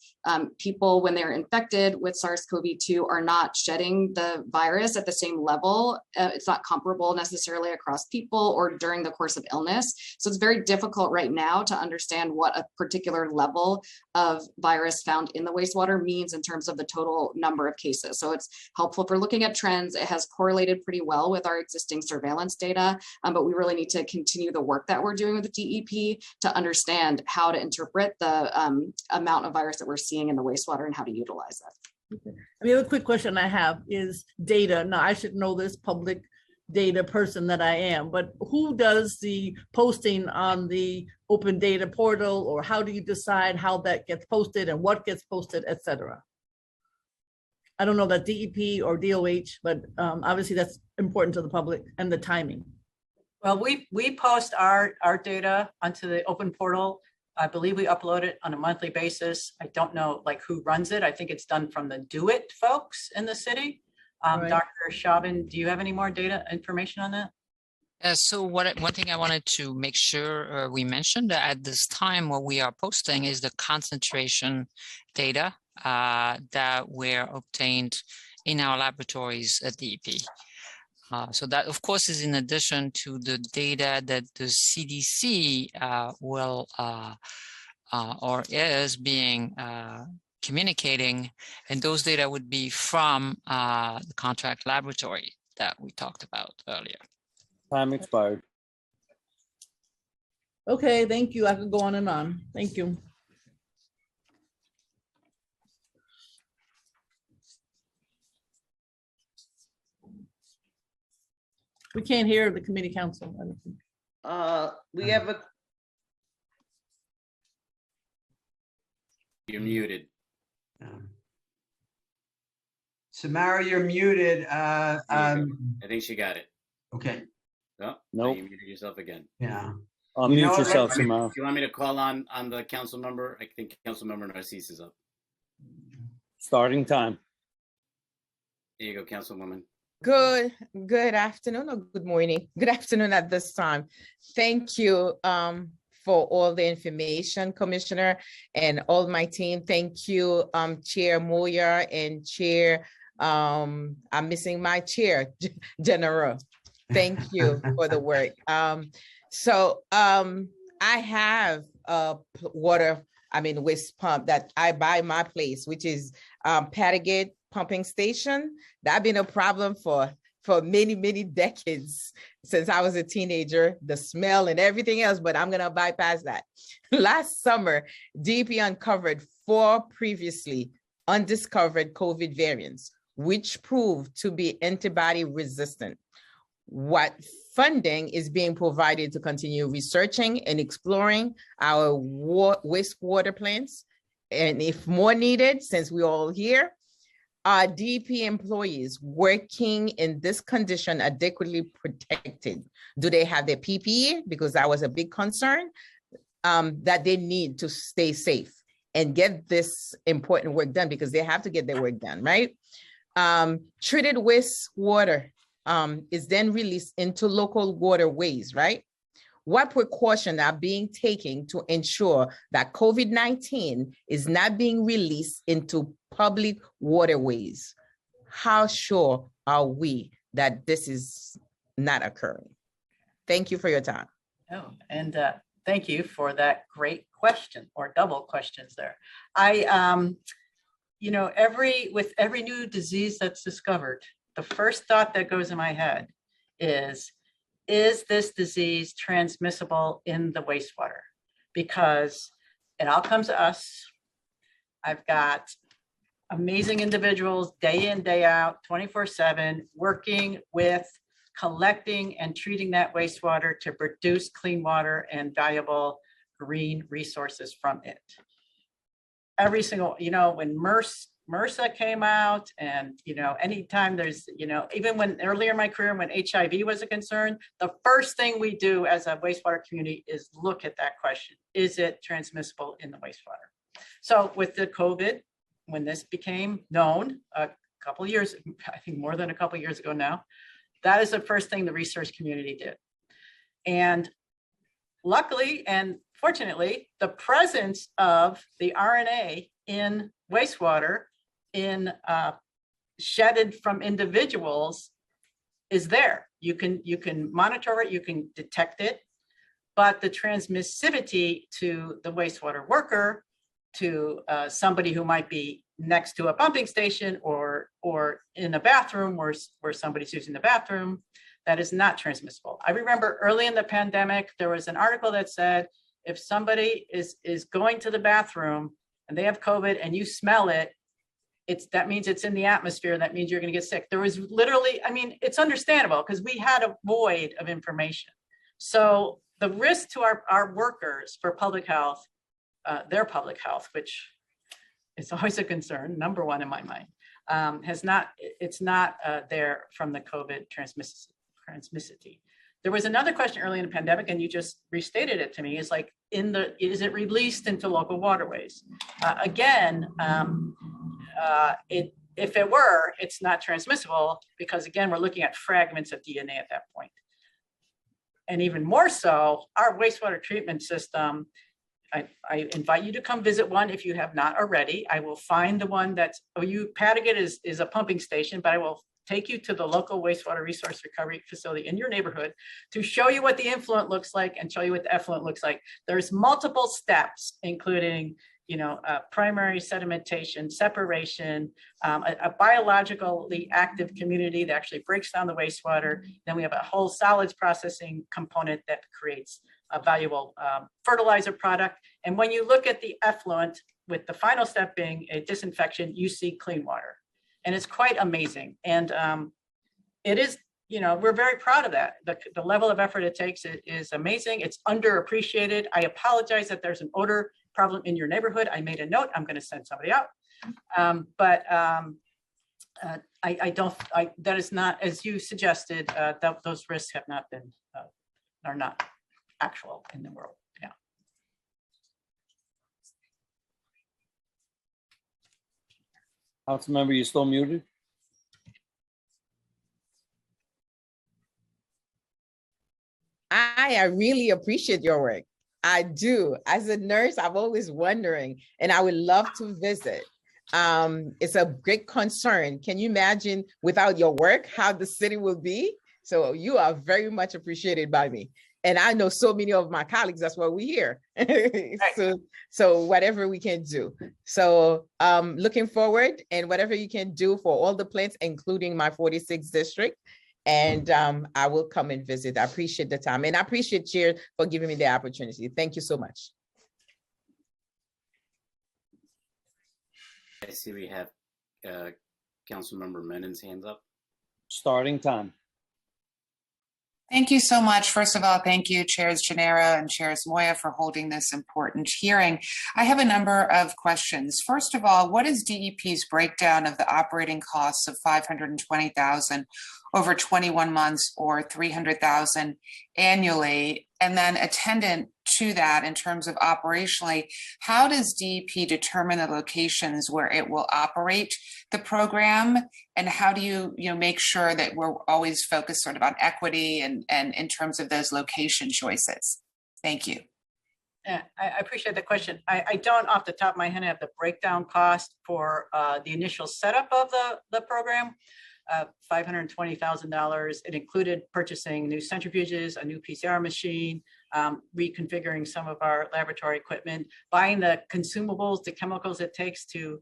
people, when they're infected with SARS-CoV-2, are not shedding the virus at the same level. It's not comparable necessarily across people or during the course of illness. So it's very difficult right now to understand what a particular level of virus found in the wastewater means in terms of the total number of cases. So it's helpful for looking at trends. It has correlated pretty well with our existing surveillance data, but we really need to continue the work that we're doing with the DEP to understand how to interpret the amount of virus that we're seeing in the wastewater and how to utilize that. Okay. The other quick question I have is data. Now, I should know this public data person that I am, but who does the posting on the open data portal, or how do you decide how that gets posted and what gets posted, et cetera? I don't know that DEP or DOH, but obviously that's important to the public, and the timing. Well, we post our data onto the open portal. I believe we upload it on a monthly basis. I don't know who runs it. I think it's done from the Do It folks in the city. Right. Dr. Chauvin, do you have any more data information on that? So one thing I wanted to make sure we mentioned at this time, what we are posting is the concentration data that were obtained in our laboratories at DEP. So that, of course, is in addition to the data that the CDC will or is being communicating, and those data would be from the contract laboratory that we talked about earlier. Time expired. Okay, thank you. I could go on and on. Thank you. We can't hear the committee council. I don't think. We have a, You're muted. Samara, you're muted. I think she got it. Okay, No, Nope. you muted yourself again. yeah. Unmute You know what, yourself, I mean, Samara. Do you want me to call on the council member? I think council member Narcisse is up. Starting time. There you go, councilwoman. Good afternoon or good morning. Good afternoon at this time. Thank you for all the information, Commissioner, and all my team. Thank you, Chair Moyer and Chair, I'm missing my chair, General. Thank you for the work. I have a waste pump that I buy my place, which is Pattagate Pumping Station. That's been a problem for for many, many decades since I was a teenager, the smell and everything else, but I'm gonna bypass that. Last summer, DEP uncovered 4 previously undiscovered COVID variants, which proved to be antibody resistant. What funding is being provided to continue researching and exploring our wastewater plants? And if more needed, since we're all here, are DEP employees working in this condition adequately protected? Do they have their PPE? Because that was a big concern that they need to stay safe and get this important work done, because they have to get their work done, right? Treated wastewater is then released into local waterways, right? What precautions are being taken to ensure that COVID-19 is not being released into public waterways? How sure are we that this is not occurring? Thank you for your time. Oh, and thank you for that great question, or double questions there. You know, with every new disease that's discovered, the first thought that goes in my head is this disease transmissible in the wastewater? Because it all comes to us. I've got amazing individuals day in, day out, 24/7, working with collecting and treating that wastewater to produce clean water and valuable green resources from it. Every single, you know, when MRSA came out, and, you know, anytime there's, you know, even when earlier in my career, when HIV was a concern, the first thing we do as a wastewater community is look at that question. Is it transmissible in the wastewater? So with the COVID, when this became known a couple of years, I think more than a couple of years ago now, that is the first thing the research community did. And luckily and fortunately, the presence of the RNA in wastewater shedded from individuals is there. You can monitor it, you can detect it, but the transmissivity to the wastewater worker, to somebody who might be next to a pumping station or in a bathroom where somebody's using the bathroom, that is not transmissible. I remember early in the pandemic, there was an article that said, if somebody is going to the bathroom and they have COVID and you smell it, that means it's in the atmosphere. That means you're going to get sick. There was literally, I mean, it's understandable because we had a void of information. So the risk to our workers for public health, their public health, which is always a concern, number one in my mind, it's not there from the COVID transmissivity. There was another question early in the pandemic, and you just restated it to me, is like, is it released into local waterways? Again, if it were, it's not transmissible, because again, we're looking at fragments of DNA at that point. And even more so, our wastewater treatment system, I invite you to come visit one if you have not already. I will find the one that's, Padagett is a pumping station, but I will take you to the local wastewater resource recovery facility in your neighborhood to show you what the influent looks like and show you what the effluent looks like. There's multiple steps, including, you know, primary sedimentation, separation, a biologically active community that actually breaks down the wastewater. Then we have a whole solids processing component that creates a valuable fertilizer product. And when you look at the effluent, with the final step being a disinfection, you see clean water. And it's quite amazing. And it is, you know, we're very proud of that. The level of effort it takes is amazing. It's underappreciated. I apologize that there's an odor problem in your neighborhood. I made a note. I'm going to send somebody out. That is not, as you suggested, those risks have not been, are not actual in the world. Yeah. Councilmember, you're still muted. I really appreciate your work. I do. As a nurse, I'm always wondering, and I would love to visit. It's a great concern. Can you imagine without your work, how the city will be? So you are very much appreciated by me. And I know so many of my colleagues, that's why we're here. So whatever we can do. So looking forward, and whatever you can do for all the plants, including my 46th district. And I will come and visit. I appreciate the time, and I appreciate Chair for giving me the opportunity. Thank you so much. I see we have Councilmember Menon's hands up. Starting time. Thank you so much. First of all, thank you, Chairs Gennaro and Chairs Moya, for holding this important hearing. I have a number of questions. First of all, what is DEP's breakdown of the operating costs of $520,000 over 21 months or $300,000 annually? And then attendant to that, in terms of operationally, how does DEP determine the locations where it will operate the program? And how do you make sure that we're always focused sort of on equity and in terms of those location choices? Thank you. Yeah, I appreciate the question. I don't off the top of my head have the breakdown cost for the initial setup of the program. $520,000. It included purchasing new centrifuges, a new PCR machine, reconfiguring some of our laboratory equipment, buying the consumables, the chemicals it takes to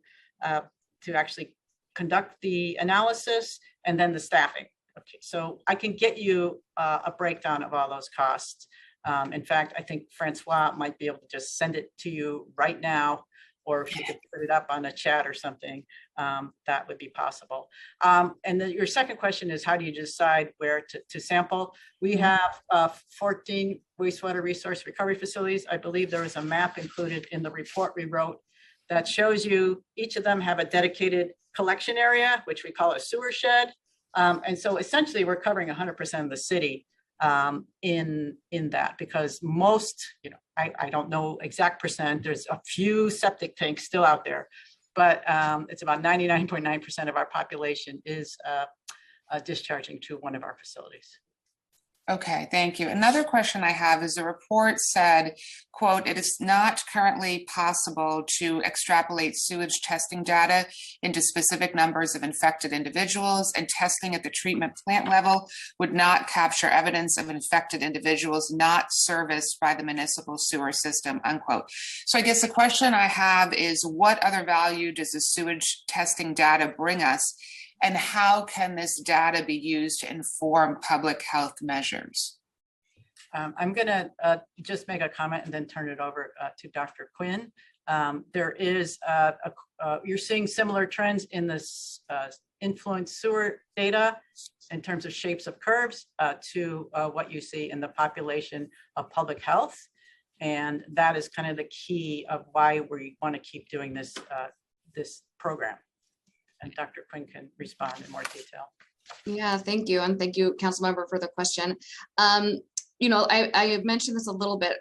actually conduct the analysis, and then the staffing. Okay, so I can get you a breakdown of all those costs. In fact, I think Francois might be able to just send it to you right now, or if you could put it up on a chat or something, that would be possible. And then your second question is, how do you decide where to sample? We have 14 wastewater resource recovery facilities. I believe there was a map included in the report we wrote that shows you each of them have a dedicated collection area, which we call a sewer shed. And so essentially we're covering 100% of the city in that, because most, I don't know exact percent, there's a few septic tanks still out there, but it's about 99.9% of our population is discharging to one of our facilities. Okay, thank you. Another question I have is the report said, quote, "It is not currently possible to extrapolate sewage testing data into specific numbers of infected individuals, and testing at the treatment plant level would not capture evidence of infected individuals not serviced by the municipal sewer system," unquote. So I guess the question I have is, what other value does the sewage testing data bring us? And how can this data be used to inform public health measures? I'm going to just make a comment and then turn it over to Dr. Quinn. There is, you're seeing similar trends in this influence sewer data in terms of shapes of curves to what you see in the population of public health. And that is kind of the key of why we want to keep doing this, this program. And Dr. Quinn can respond in more detail. Yeah, thank you. And thank you, Councilmember, for the question. I mentioned this a little bit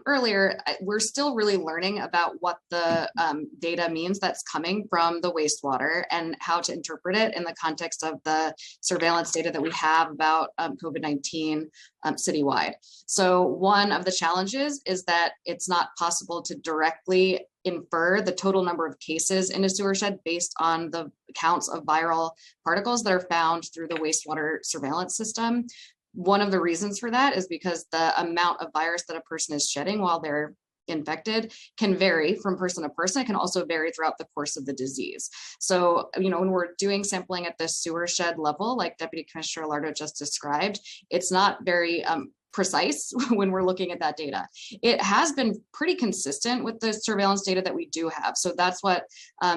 earlier. We're still really learning about what the data means that's coming from the wastewater and how to interpret it in the context of the surveillance data that we have about COVID-19 citywide. So one of the challenges is that it's not possible to directly infer the total number of cases in a sewer shed based on the counts of viral particles that are found through the wastewater surveillance system. One of the reasons for that is because the amount of virus that a person is shedding while they're infected can vary from person to person. It can also vary throughout the course of the disease. So, when we're doing sampling at the sewer shed level, like Deputy Commissioner Alardo just described, it's not very precise when we're looking at that data. It has been pretty consistent with the surveillance data that we do have. So that's what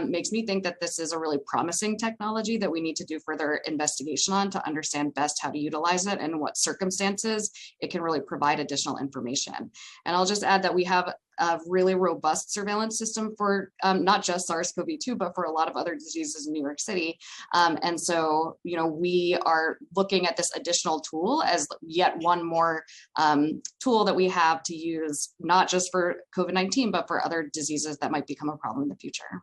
makes me think that this is a really promising technology that we need to do further investigation on to understand best how to utilize it and in what circumstances it can really provide additional information. And I'll just add that we have a really robust surveillance system for not just SARS-CoV-2, but for a lot of other diseases in New York City. And so, we are looking at this additional tool as yet one more tool that we have to use, not just for COVID-19, but for other diseases that might become a problem in the future.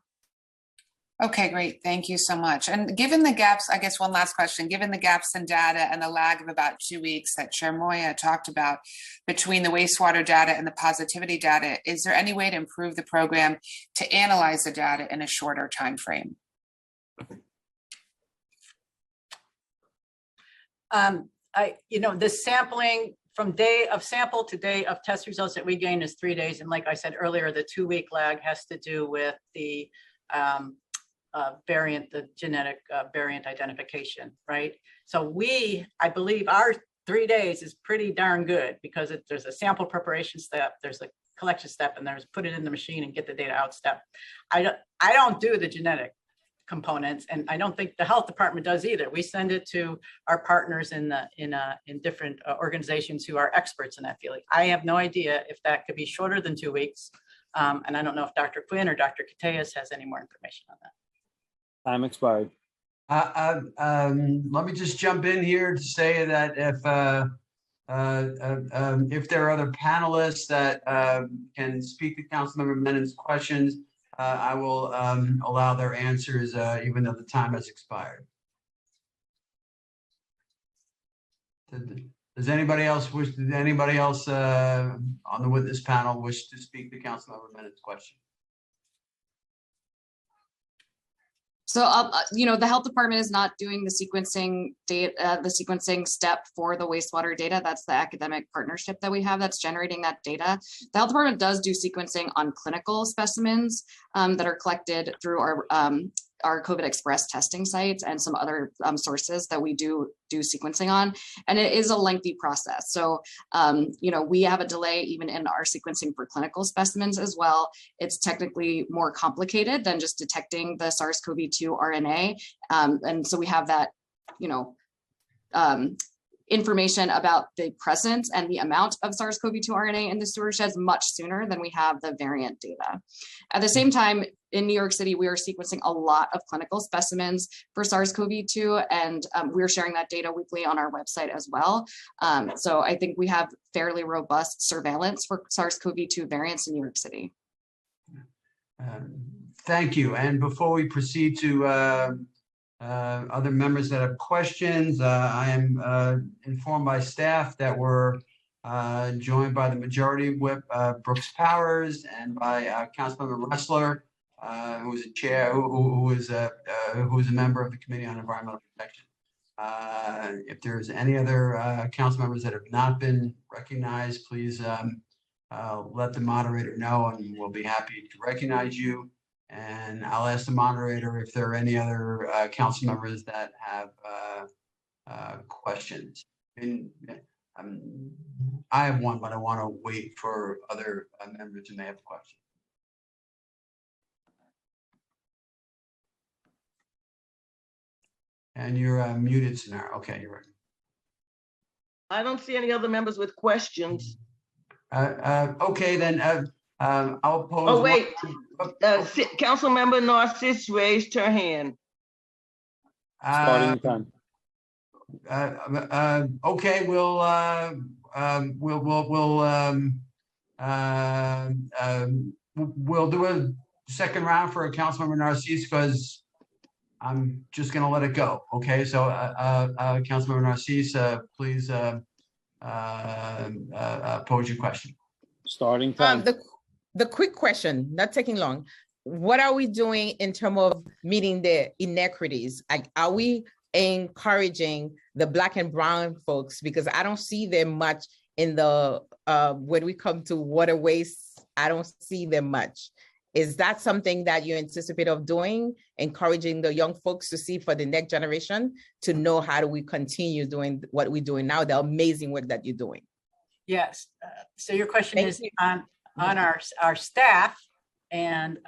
Okay, great. Thank you so much. And given the gaps, I guess one last question, given the gaps in data and the lag of about 2 weeks that Chair Moya talked about between the wastewater data and the positivity data, is there any way to improve the program to analyze the data in a shorter time frame? The sampling from day of sample to day of test results that we gain is 3 days. And like I said earlier, the 2-week lag has to do with the variant, the genetic variant identification, right? So I believe our 3 days is pretty darn good because there's a sample preparation step, there's a collection step, and there's put it in the machine and get the data out step. I don't do the genetic components, and I don't think the health department does either. We send it to our partners in different organizations who are experts in that field. I have no idea if that could be shorter than 2 weeks, and I don't know if Dr. Quinn or Dr. Cateas has any more information on that. Time expired. Let me just jump in here to say that if there are other panelists that can speak to Councilmember Menon's questions, I will allow their answers even though the time has expired. Does anybody else on the witness panel wish to speak to Councilmember Menon's question? So, the health department is not doing the sequencing the sequencing step for the wastewater data. That's the academic partnership that we have that's generating that data. The health department does do sequencing on clinical specimens that are collected through our COVID Express testing sites and some other sources that we do sequencing on. And it is a lengthy process. So, we have a delay even in our sequencing for clinical specimens as well. It's technically more complicated than just detecting the SARS-CoV-2 RNA. And so we have that, information about the presence and the amount of SARS-CoV-2 RNA in the sewer sheds much sooner than we have the variant data. At the same time, in New York City, we are sequencing a lot of clinical specimens for SARS-CoV-2, and we're sharing that data weekly on our website as well. So I think we have fairly robust surveillance for SARS-CoV-2 variants in New York City. Thank you. And before we proceed to other members that have questions, I am informed by staff that we're joined by the Majority Whip Brooks Powers and by Councilmember Ressler, who is a chair, who is a member of the Committee on Environmental Protection. If there's any other council members that have not been recognized, please let the moderator know, and we'll be happy to recognize you. And I'll ask the moderator if there are any other council members that have questions. And I have one, but I want to wait for other members who may have questions. And you're muted, Sonara. Okay, you're right. I don't see any other members with questions. Okay, then I'll pose. Oh, wait. Councilmember Narcisse raised her hand. Starting time. Okay, we'll do a second round for Councilmember Narcisse because I'm just going to let it go. Okay, so Councilmember Narcisse, please pose your question. Starting time. The quick question, not taking long. What are we doing in terms of meeting the inequities? Like, are we encouraging the Black and brown folks? Because I don't see them much in the, when we come to water waste, I don't see them much. Is that something that you anticipate of doing, encouraging the young folks to see for the next generation to know how do we continue doing what we're doing now, the amazing work that you're doing? Yes. So your question is on our staff and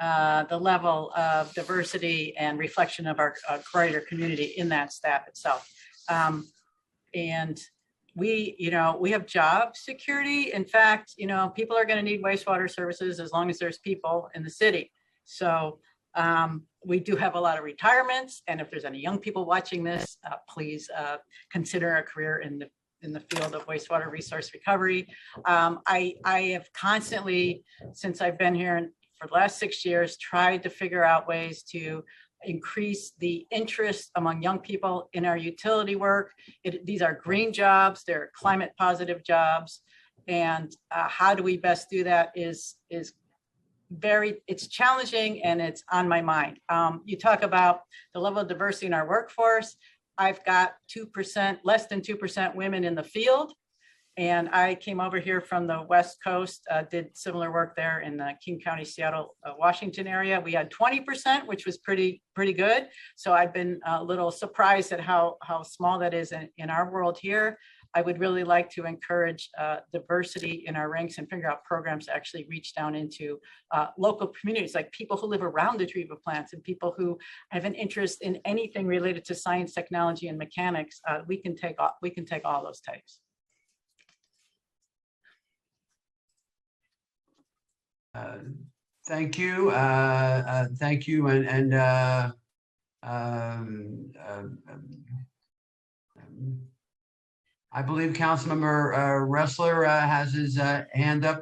the level of diversity and reflection of our greater community in that staff itself. And we have job security. In fact, people are going to need wastewater services as long as there's people in the city. So we do have a lot of retirements. And if there's any young people watching this, please consider a career in the field of wastewater resource recovery. I have constantly, since I've been here for the last 6 years, tried to figure out ways to increase the interest among young people in our utility work. These are green jobs, they're climate positive jobs. And how do we best do that is it's challenging and it's on my mind. You talk about the level of diversity in our workforce. I've got 2%, less than 2% women in the field. And I came over here from the West Coast, did similar work there in the King County, Seattle, Washington area. We had 20%, which was pretty good. So I've been a little surprised at how small that is in our world here. I would really like to encourage diversity in our ranks and figure out programs to actually reach down into local communities, like people who live around the treatment plants and people who have an interest in anything related to science, technology, and mechanics. We can take all those types. Thank you. Thank you. I believe Councilmember Ressler has his hand up.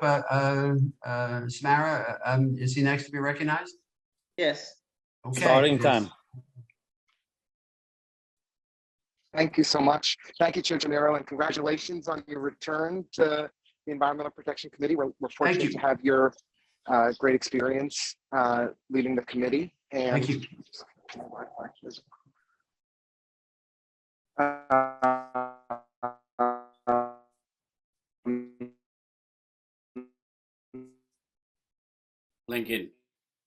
Samara, is he next to be recognized? Yes. Okay. Starting time. Thank you so much. Thank you, Chair Gennaro, and congratulations on your return to the Environmental Protection Committee. We're fortunate to have your great experience leading the committee. And thank you. Lincoln,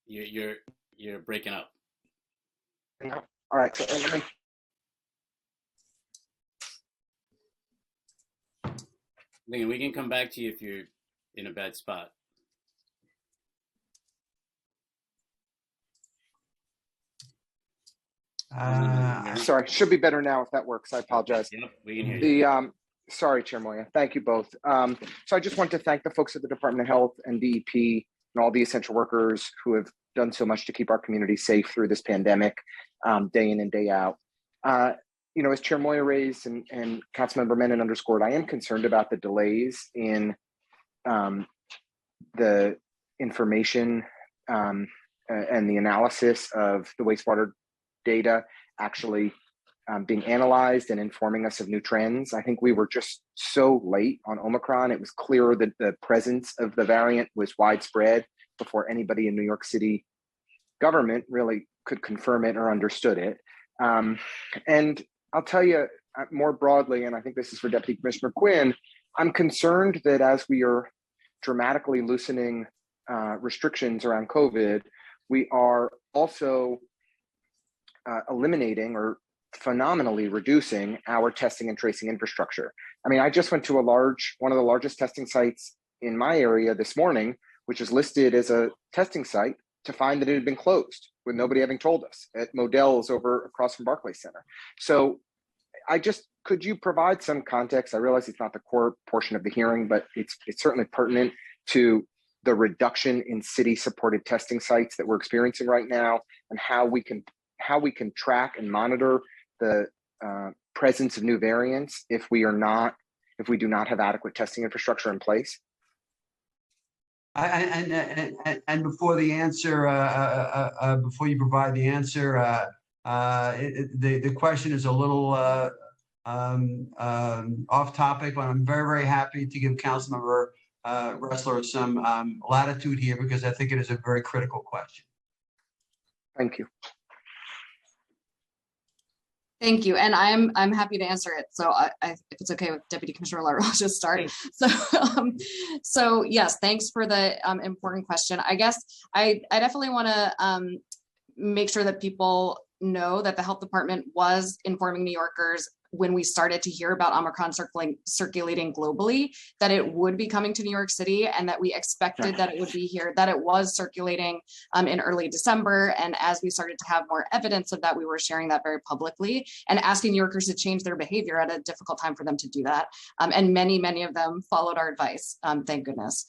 you're breaking up. All right. So Lincoln, we can come back to you if you're in a bad spot. Sorry, should be better now if that works. I apologize. Yep, we can hear you. Sorry, Chair Moya. Thank you both. So I just want to thank the folks at the Department of Health and DEP and all the essential workers who have done so much to keep our community safe through this pandemic, day in and day out. You know, as Chair Moya raised and Councilmember Menon underscored, I am concerned about the delays in the information and the analysis of the wastewater data actually being analyzed and informing us of new trends. I think we were just so late on Omicron. It was clear that the presence of the variant was widespread before anybody in New York City government really could confirm it or understood it. And I'll tell you more broadly, and I think this is for Deputy Commissioner Quinn, I'm concerned that as we are dramatically loosening restrictions around COVID, we are also eliminating or phenomenally reducing our testing and tracing infrastructure. I mean, I just went to one of the largest testing sites in my area this morning, which is listed as a testing site, to find that it had been closed with nobody having told us at Modell's over across from Barclays Center. So could you provide some context? I realize it's not the core portion of the hearing, but it's certainly pertinent to the reduction in city-supported testing sites that we're experiencing right now, and how we can track and monitor the presence of new variants if we do not have adequate testing infrastructure in place. And before the answer, before you provide the answer, the question is a little off topic, but I'm very, very happy to give Councilmember Ressler some latitude here, because I think it is a very critical question. Thank you. Thank you, and I'm happy to answer it. So if it's okay with Deputy Commissioner Lara, I'll just start. So yes, thanks for the important question. I guess I definitely want to make sure that people know that the health department was informing New Yorkers when we started to hear about Omicron circulating globally, that it would be coming to New York City, and that we expected that it would be here, that it was circulating in early December. And as we started to have more evidence of that, we were sharing that very publicly and asking New Yorkers to change their behavior at a difficult time for them to do that. And many of them followed our advice, thank goodness.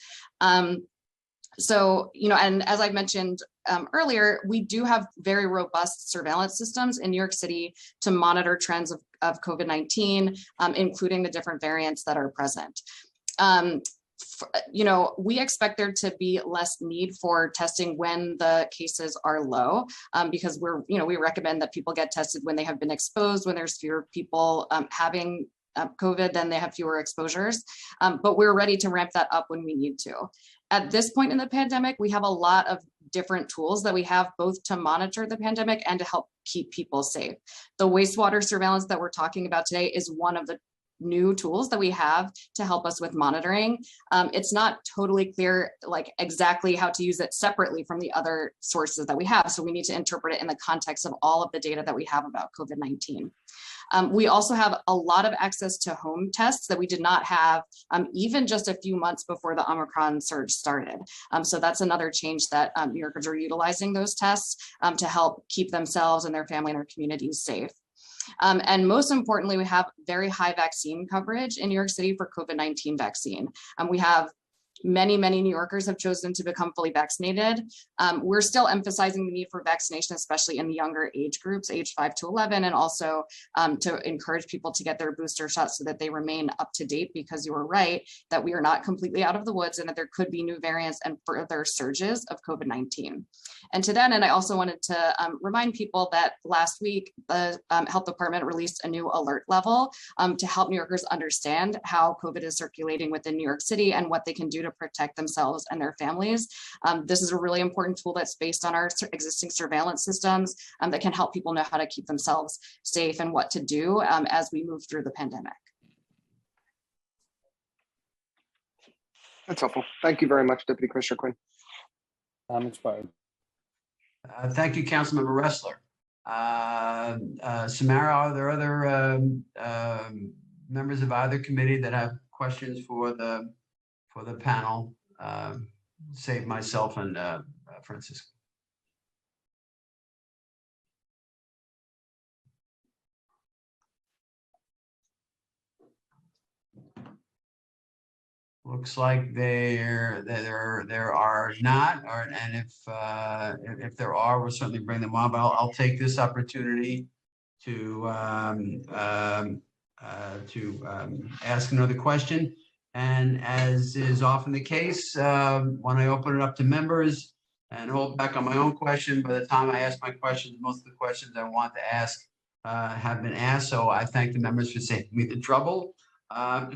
So, you know, and as I mentioned earlier, we do have very robust surveillance systems in New York City to monitor trends of COVID-19, including the different variants that are present. You know, we expect there to be less need for testing when the cases are low, because we recommend that people get tested when they have been exposed, when there's fewer people having COVID, then they have fewer exposures, but we're ready to ramp that up when we need to. At this point in the pandemic, we have a lot of different tools that we have both to monitor the pandemic and to help keep people safe. The wastewater surveillance that we're talking about today is one of the new tools that we have to help us with monitoring. It's not totally clear like exactly how to use it separately from the other sources that we have. So we need to interpret it in the context of all of the data that we have about COVID-19. We also have a lot of access to home tests that we did not have even just a few months before the Omicron surge started. So that's another change that New Yorkers are utilizing those tests to help keep themselves and their family and their communities safe. And most importantly, we have very high vaccine coverage in New York City for COVID-19 vaccine. We have many New Yorkers have chosen to become fully vaccinated. We're still emphasizing the need for vaccination, especially in the younger age groups, age 5 to 11, and also to encourage people to get their booster shots so that they remain up to date, because you were right that we are not completely out of the woods and that there could be new variants and further surges of COVID-19. And to that end, I also wanted to remind people that last week, the health department released a new alert level to help New Yorkers understand how COVID is circulating within New York City and what they can do to protect themselves and their families. This is a really important tool that's based on our existing surveillance systems that can help people know how to keep themselves safe and what to do as we move through the pandemic. That's helpful. Thank you very much, Deputy Commissioner Quinn. I'm expired. Thank you, Councilmember Ressler. Samara, are there other members of either committee that have questions for the panel, save myself and Francisco? Looks like there are not, and if there are, we'll certainly bring them up. I'll take this opportunity to ask another question. And as is often the case, when I open it up to members and hold back on my own question, by the time I ask my questions, most of the questions I want to ask have been asked. So I thank the members for saving me the trouble. I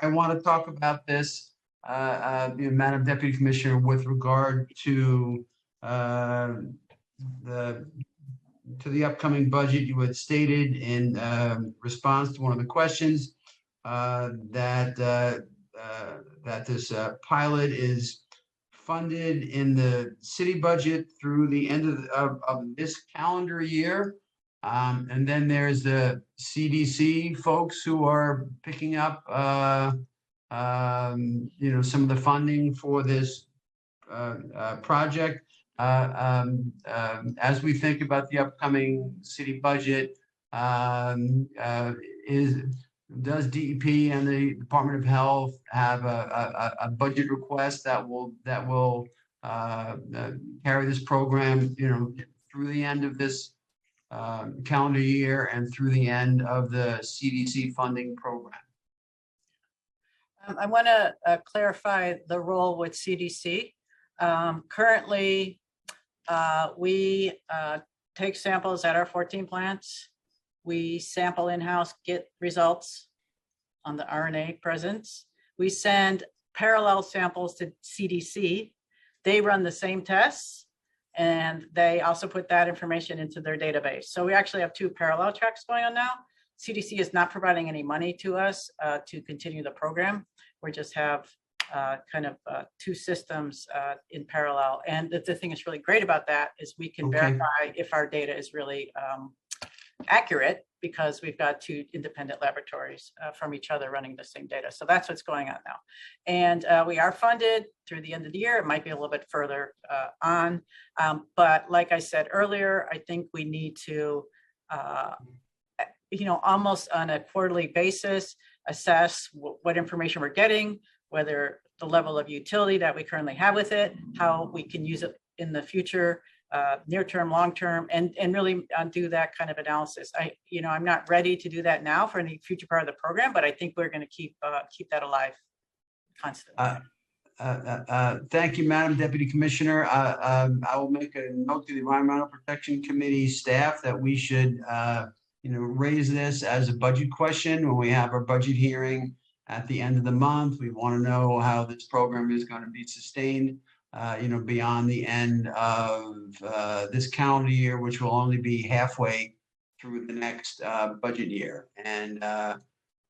want to talk about this, Madam Deputy Commissioner, with regard to the upcoming budget. You had stated in response to one of the questions that this pilot is funded in the city budget through the end of this calendar year. And then there's the CDC folks who are picking up, some of the funding for this project. As we think about the upcoming city budget, does DEP and the Department of Health have a budget request that will carry this program, through the end of this calendar year and through the end of the CDC funding program? I want to clarify the role with CDC. Currently, we take samples at our 14 plants. We sample in-house, get results on the RNA presence. We send parallel samples to CDC. They run the same tests, and they also put that information into their database. So we actually have two parallel tracks going on now. CDC is not providing any money to us to continue the program. We just have two systems in parallel. And the thing that's really great about that is we can verify if our data is really accurate, because we've got two independent laboratories from each other running the same data. So that's what's going on now. And we are funded through the end of the year. It might be a little bit further on. But like I said earlier, I think we need to, almost on a quarterly basis, assess what information we're getting, whether the level of utility that we currently have with it, how we can use it in the future, near term, long term, and really do that kind of analysis. I'm not ready to do that now for any future part of the program, but I think we're going to keep that alive constantly. Thank you, Madam Deputy Commissioner. I will make a note to the Environmental Protection Committee staff that we should, raise this as a budget question when we have our budget hearing at the end of the month. We want to know how this program is going to be sustained, beyond the end of this calendar year, which will only be halfway through the next budget year. And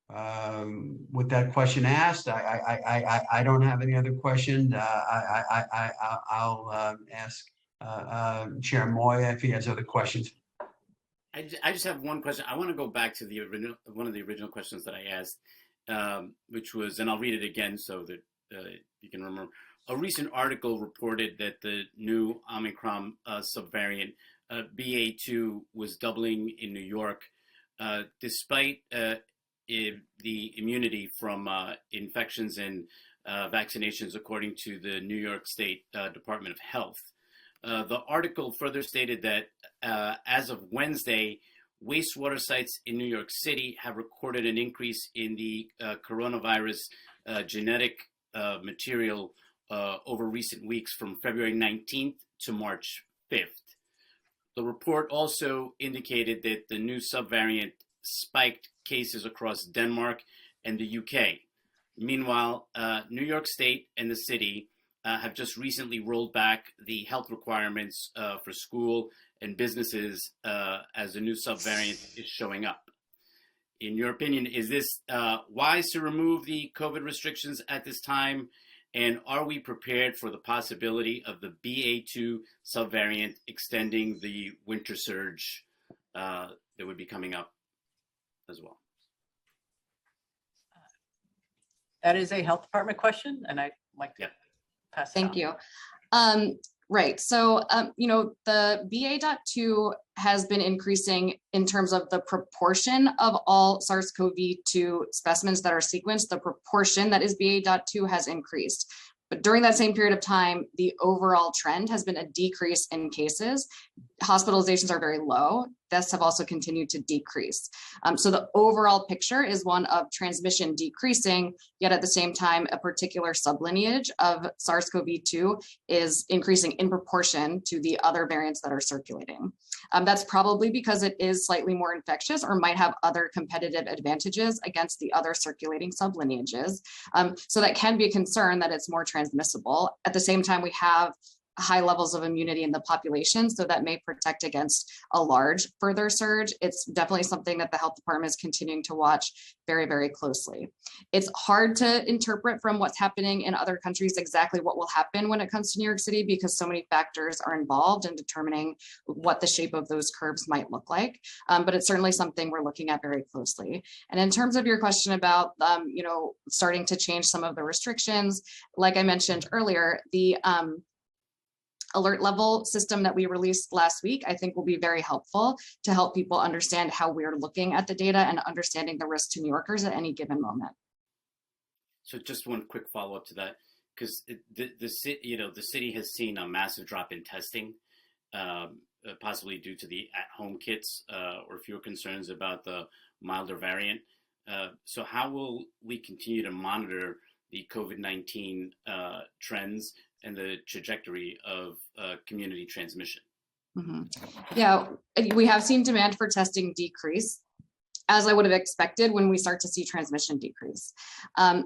With that question asked, I don't have any other questions. I'll ask Chair Moya if he has other questions. I just have one question. I want to go back to the original, one of the original questions that I asked, which was, and I'll read it again so that you can remember. A recent article reported that the new Omicron subvariant BA2 was doubling in New York, despite the immunity from infections and vaccinations, according to the New York State Department of Health. The article further stated that as of Wednesday, wastewater sites in New York City have recorded an increase in the coronavirus genetic material over recent weeks from February 19th to March 5th. The report also indicated that the new subvariant spiked cases across Denmark and the UK. Meanwhile, New York State and the city have just recently rolled back the health requirements for school and businesses as the new subvariant is showing up. In your opinion, is this wise to remove the COVID restrictions at this time? And are we prepared for the possibility of the BA2 subvariant extending the winter surge that would be coming up as well? That is a health department question, and I'd like to pass it on. Thank you. Right. So, you know, the BA.2 has been increasing in terms of the proportion of all SARS-CoV-2 specimens that are sequenced. The proportion that is BA.2 has increased. But during that same period of time, the overall trend has been a decrease in cases. Hospitalizations are very low. Deaths have also continued to decrease. So the overall picture is one of transmission decreasing, yet at the same time, a particular sublineage of SARS-CoV-2 is increasing in proportion to the other variants that are circulating. That's probably because it is slightly more infectious or might have other competitive advantages against the other circulating sublineages. So that can be a concern that it's more transmissible. At the same time, we have high levels of immunity in the population, so that may protect against a large further surge. It's definitely something that the health department is continuing to watch very, very closely. It's hard to interpret from what's happening in other countries exactly what will happen when it comes to New York City, because so many factors are involved in determining what the shape of those curves might look like. But it's certainly something we're looking at very closely. And in terms of your question about, you know, starting to change some of the restrictions, like I mentioned earlier, the alert level system that we released last week, I think will be very helpful to help people understand how we're looking at the data and understanding the risk to New Yorkers at any given moment. So just one quick follow up to that, because the city has seen a massive drop in testing, possibly due to the at-home kits or fewer concerns about the milder variant. So how will we continue to monitor the COVID-19 trends and the trajectory of community transmission? Yeah, we have seen demand for testing decrease, as I would have expected when we start to see transmission decrease.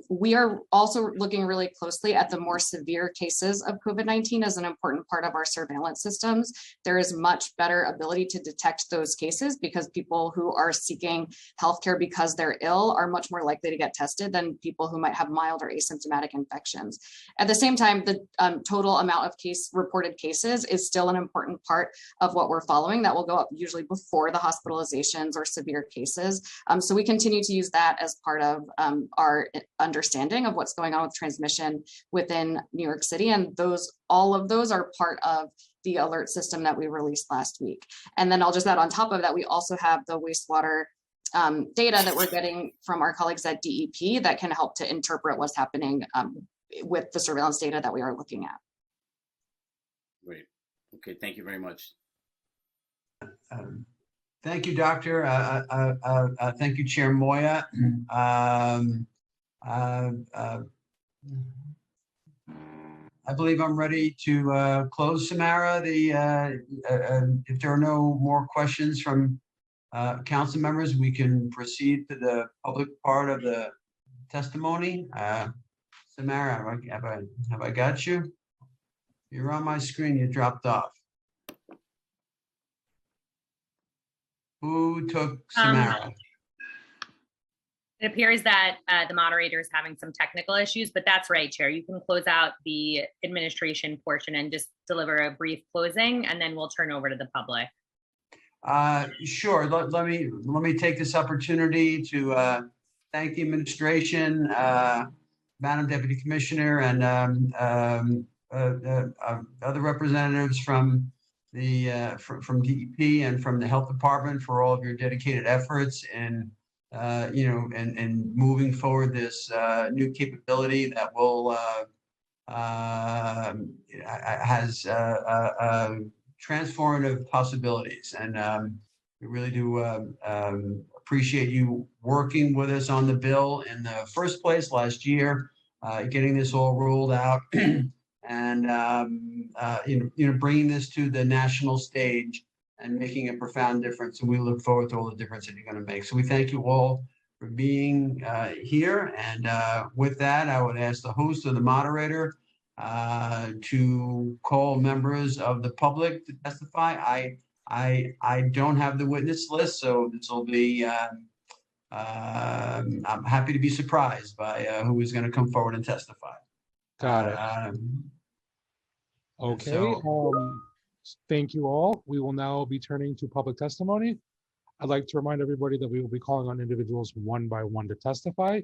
We are also looking really closely at the more severe cases of COVID-19 as an important part of our surveillance systems. There is much better ability to detect those cases because people who are seeking healthcare because they're ill are much more likely to get tested than people who might have mild or asymptomatic infections. At the same time, the total amount of reported cases is still an important part of what we're following. That will go up usually before the hospitalizations or severe cases. So we continue to use that as part of our understanding of what's going on with transmission within New York City. And all of those are part of the alert system that we released last week. And then I'll just add on top of that, we also have the wastewater data that we're getting from our colleagues at DEP that can help to interpret what's happening with the surveillance data that we are looking at. Great. Okay, thank you very much. Thank you, Doctor. Thank you, Chair Moya. I believe I'm ready to close, Samara. If there are no more questions from council members, we can proceed to the public part of the testimony. Samara, have I got you? You're on my screen. You dropped off. Who took Samara? It appears that the moderator is having some technical issues, but that's right, Chair. You can close out the administration portion and just deliver a brief closing, and then we'll turn over to the public. Sure. Let me take this opportunity to thank the administration, Madam Deputy Commissioner, and other representatives from the from DEP and from the Health Department for all of your dedicated efforts and and moving forward this new capability that will has transformative possibilities. And we really do appreciate you working with us on the bill in the first place last year, getting this all rolled out and bringing this to the national stage and making a profound difference. And we look forward to all the difference that you're going to make. So we thank you all for being here. And with that, I would ask the host or the moderator to call members of the public to testify. I don't have the witness list, so this will be, I'm happy to be surprised by who is going to come forward and testify. Got it. Okay. Thank you all. We will now be turning to public testimony. I'd like to remind everybody that we will be calling on individuals one by one to testify.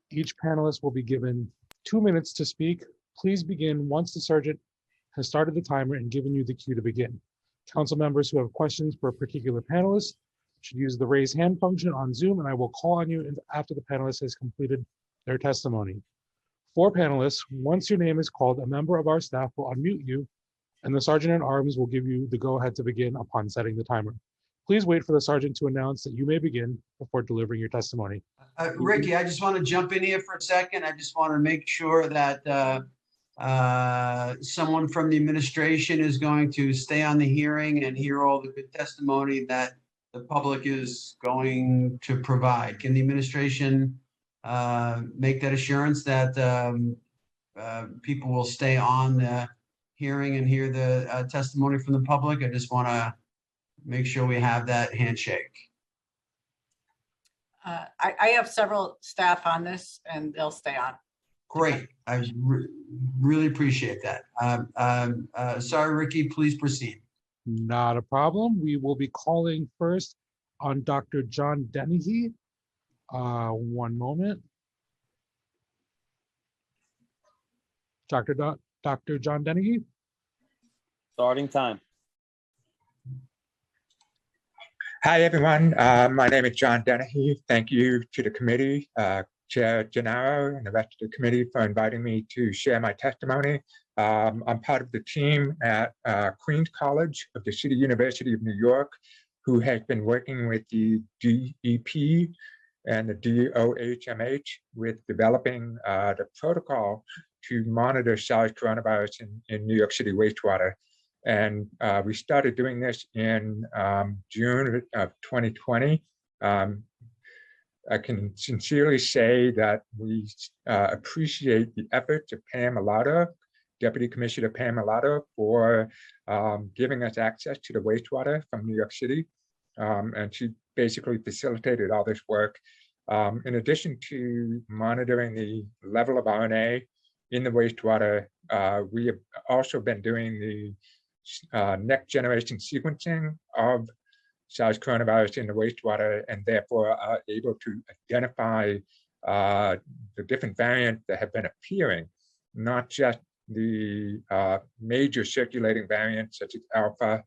Each panelist will be given 2 minutes to speak. Please begin once the sergeant has started the timer and given you the cue to begin. Council members who have questions for a particular panelist should use the raise hand function on Zoom, and I will call on you after the panelist has completed their testimony. For panelists, once your name is called, a member of our staff will unmute you, and the Sergeant at Arms will give you the go-ahead to begin upon setting the timer. Please wait for the sergeant to announce that you may begin before delivering your testimony. Ricky, I just want to jump in here for a second. I just want to make sure that someone from the administration is going to stay on the hearing and hear all the good testimony that the public is going to provide. Can the administration make that assurance that people will stay on the hearing and hear the testimony from the public? I just want to make sure we have that handshake. I have several staff on this and they'll stay on. Great. I really appreciate that. Sorry, Ricky, please proceed. Not a problem. We will be calling first on Dr. John Dennehy. One moment. Dr. John Dennehy. Starting time. Hi, everyone. My name is John Dennehy. Thank you to the committee, Chair Gennaro and the rest of the committee for inviting me to share my testimony. I'm part of the team at Queens College of the City University of New York, who has been working with the DEP and the DOHMH with developing the protocol to monitor SARS coronavirus in New York City wastewater. And we started doing this in June of 2020. I can sincerely say that we appreciate the efforts of Pam Malauto, Deputy Commissioner Pam Malauto, for giving us access to the wastewater from New York City. And she basically facilitated all this work. In addition to monitoring the level of RNA in the wastewater, we have also been doing the next generation sequencing of SARS coronavirus in the wastewater, and therefore are able to identify the different variants that have been appearing, not just the major circulating variants such as Alpha,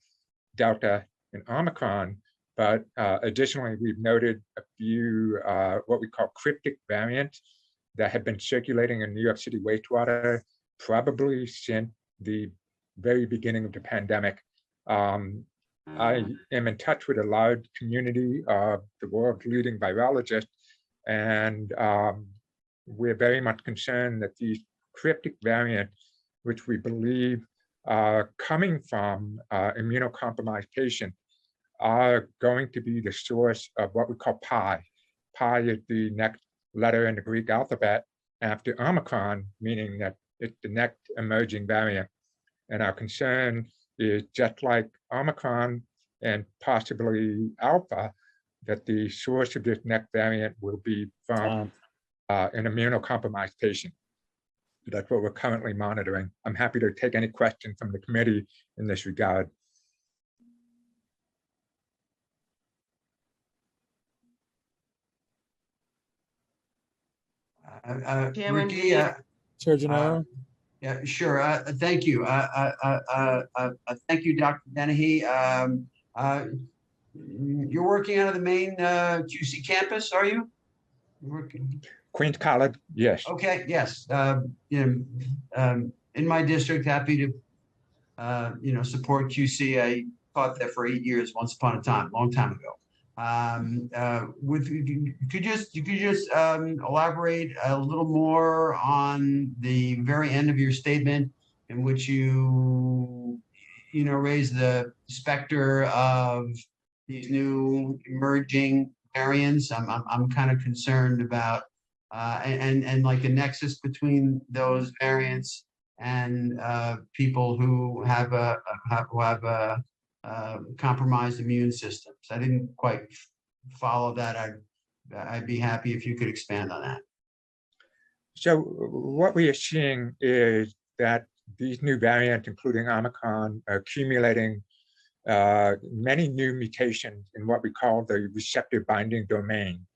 Delta, and Omicron, but additionally, we've noted a few what we call cryptic variants that have been circulating in New York City wastewater probably since the very beginning of the pandemic. I am in touch with a large community of the world's leading virologists, and we're very much concerned that these cryptic variants, which we believe are coming from immunocompromised patients, are going to be the source of what we call pi. Pi is the next letter in the Greek alphabet after Omicron, meaning that it's the next emerging variant. And our concern is, just like Omicron and possibly Alpha, that the source of this next variant will be from an immunocompromised patient. That's what we're currently monitoring. I'm happy to take any questions from the committee in this regard. Chairman Ricky, Chair Gennaro? yeah, sure. Thank you. Thank you, Dr. Dennehy. You're working out of the main QC campus, are you? Queens College, yes. Okay, yes. In my district, happy to support QC. I taught there for 8 years, once upon a time, long time ago. Could you just elaborate a little more on the very end of your statement in which you raise the specter of these new emerging variants? I'm kind of concerned about and like a nexus between those variants and people who have compromised immune systems. I didn't quite follow that. I'd be happy if you could expand on that. So what we are seeing is that these new variants, including Omicron, are accumulating many new mutations in what we call the receptor binding domain.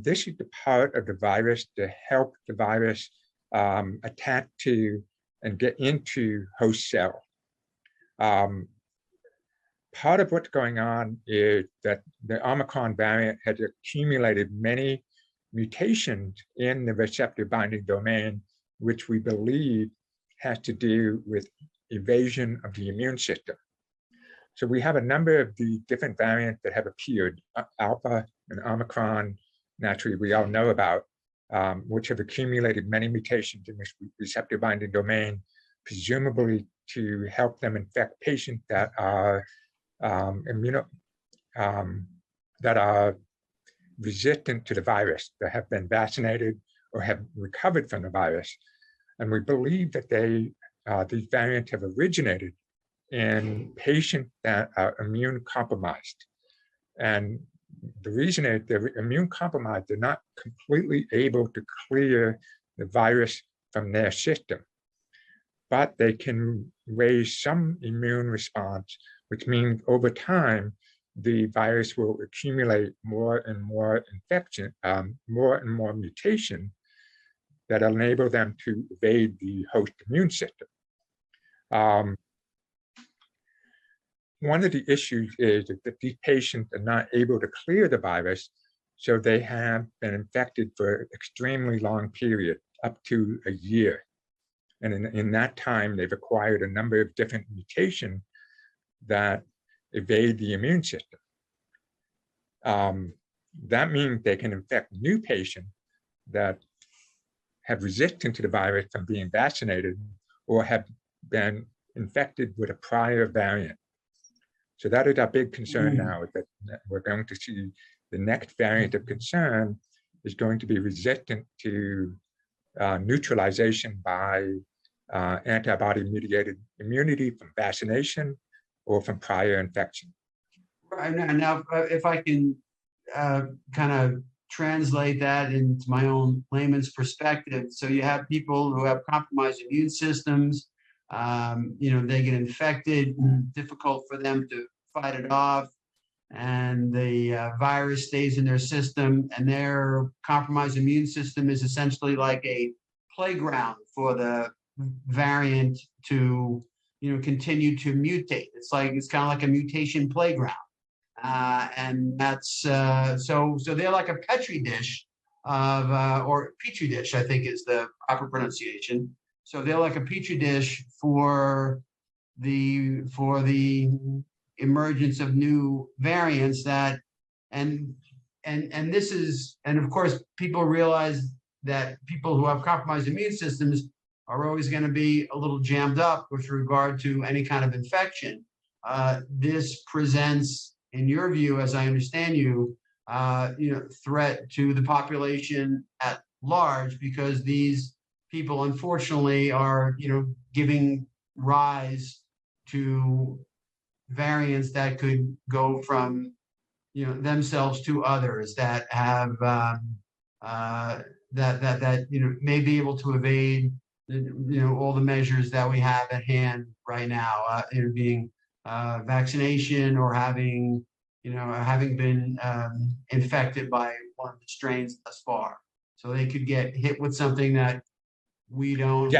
This is the part of the virus to help the virus attach to and get into host cell. Part of what's going on is that the Omicron variant has accumulated many mutations in the receptor binding domain, which we believe has to do with evasion of the immune system. So we have a number of the different variants that have appeared, Alpha and Omicron, naturally we all know about, which have accumulated many mutations in this receptor binding domain, presumably to help them infect patients that are that are resistant to the virus, that have been vaccinated or have recovered from the virus. And we believe that these variants have originated in patients that are immune compromised. And the reason is they're immune compromised, they're not completely able to clear the virus from their system, but they can raise some immune response, which means over time, the virus will accumulate more and more infection, more and more mutation that enable them to evade the host immune system. One of the issues is that these patients are not able to clear the virus, so they have been infected for an extremely long period, up to a year. And in that time, they've acquired a number of different mutations that evade the immune system. That means they can infect new patients that have resistance to the virus from being vaccinated or have been infected with a prior variant. So that is our big concern now, is that we're going to see the next variant of concern is going to be resistant to neutralization by antibody-mediated immunity from vaccination or from prior infection. Right now, if I can kind of translate that into my own layman's perspective. So you have people who have compromised immune systems, they get infected, difficult for them to fight it off, and the virus stays in their system, and their compromised immune system is essentially like a playground for the variant to continue to mutate. It's kind of like a mutation playground. And that's so they're like a petri dish of or petri dish, I think is the proper pronunciation. So they're like a petri dish for the emergence of new variants that and this is, and of course people realize that people who have compromised immune systems are always going to be a little jammed up with regard to any kind of infection. This presents, in your view, as I understand you, threat to the population at large, because these people, unfortunately, are, giving rise to variants that could go from, themselves to others that have that may be able to evade all the measures that we have at hand right now, being vaccination or having been infected by one of the strains thus far. So they could get hit with something that we don't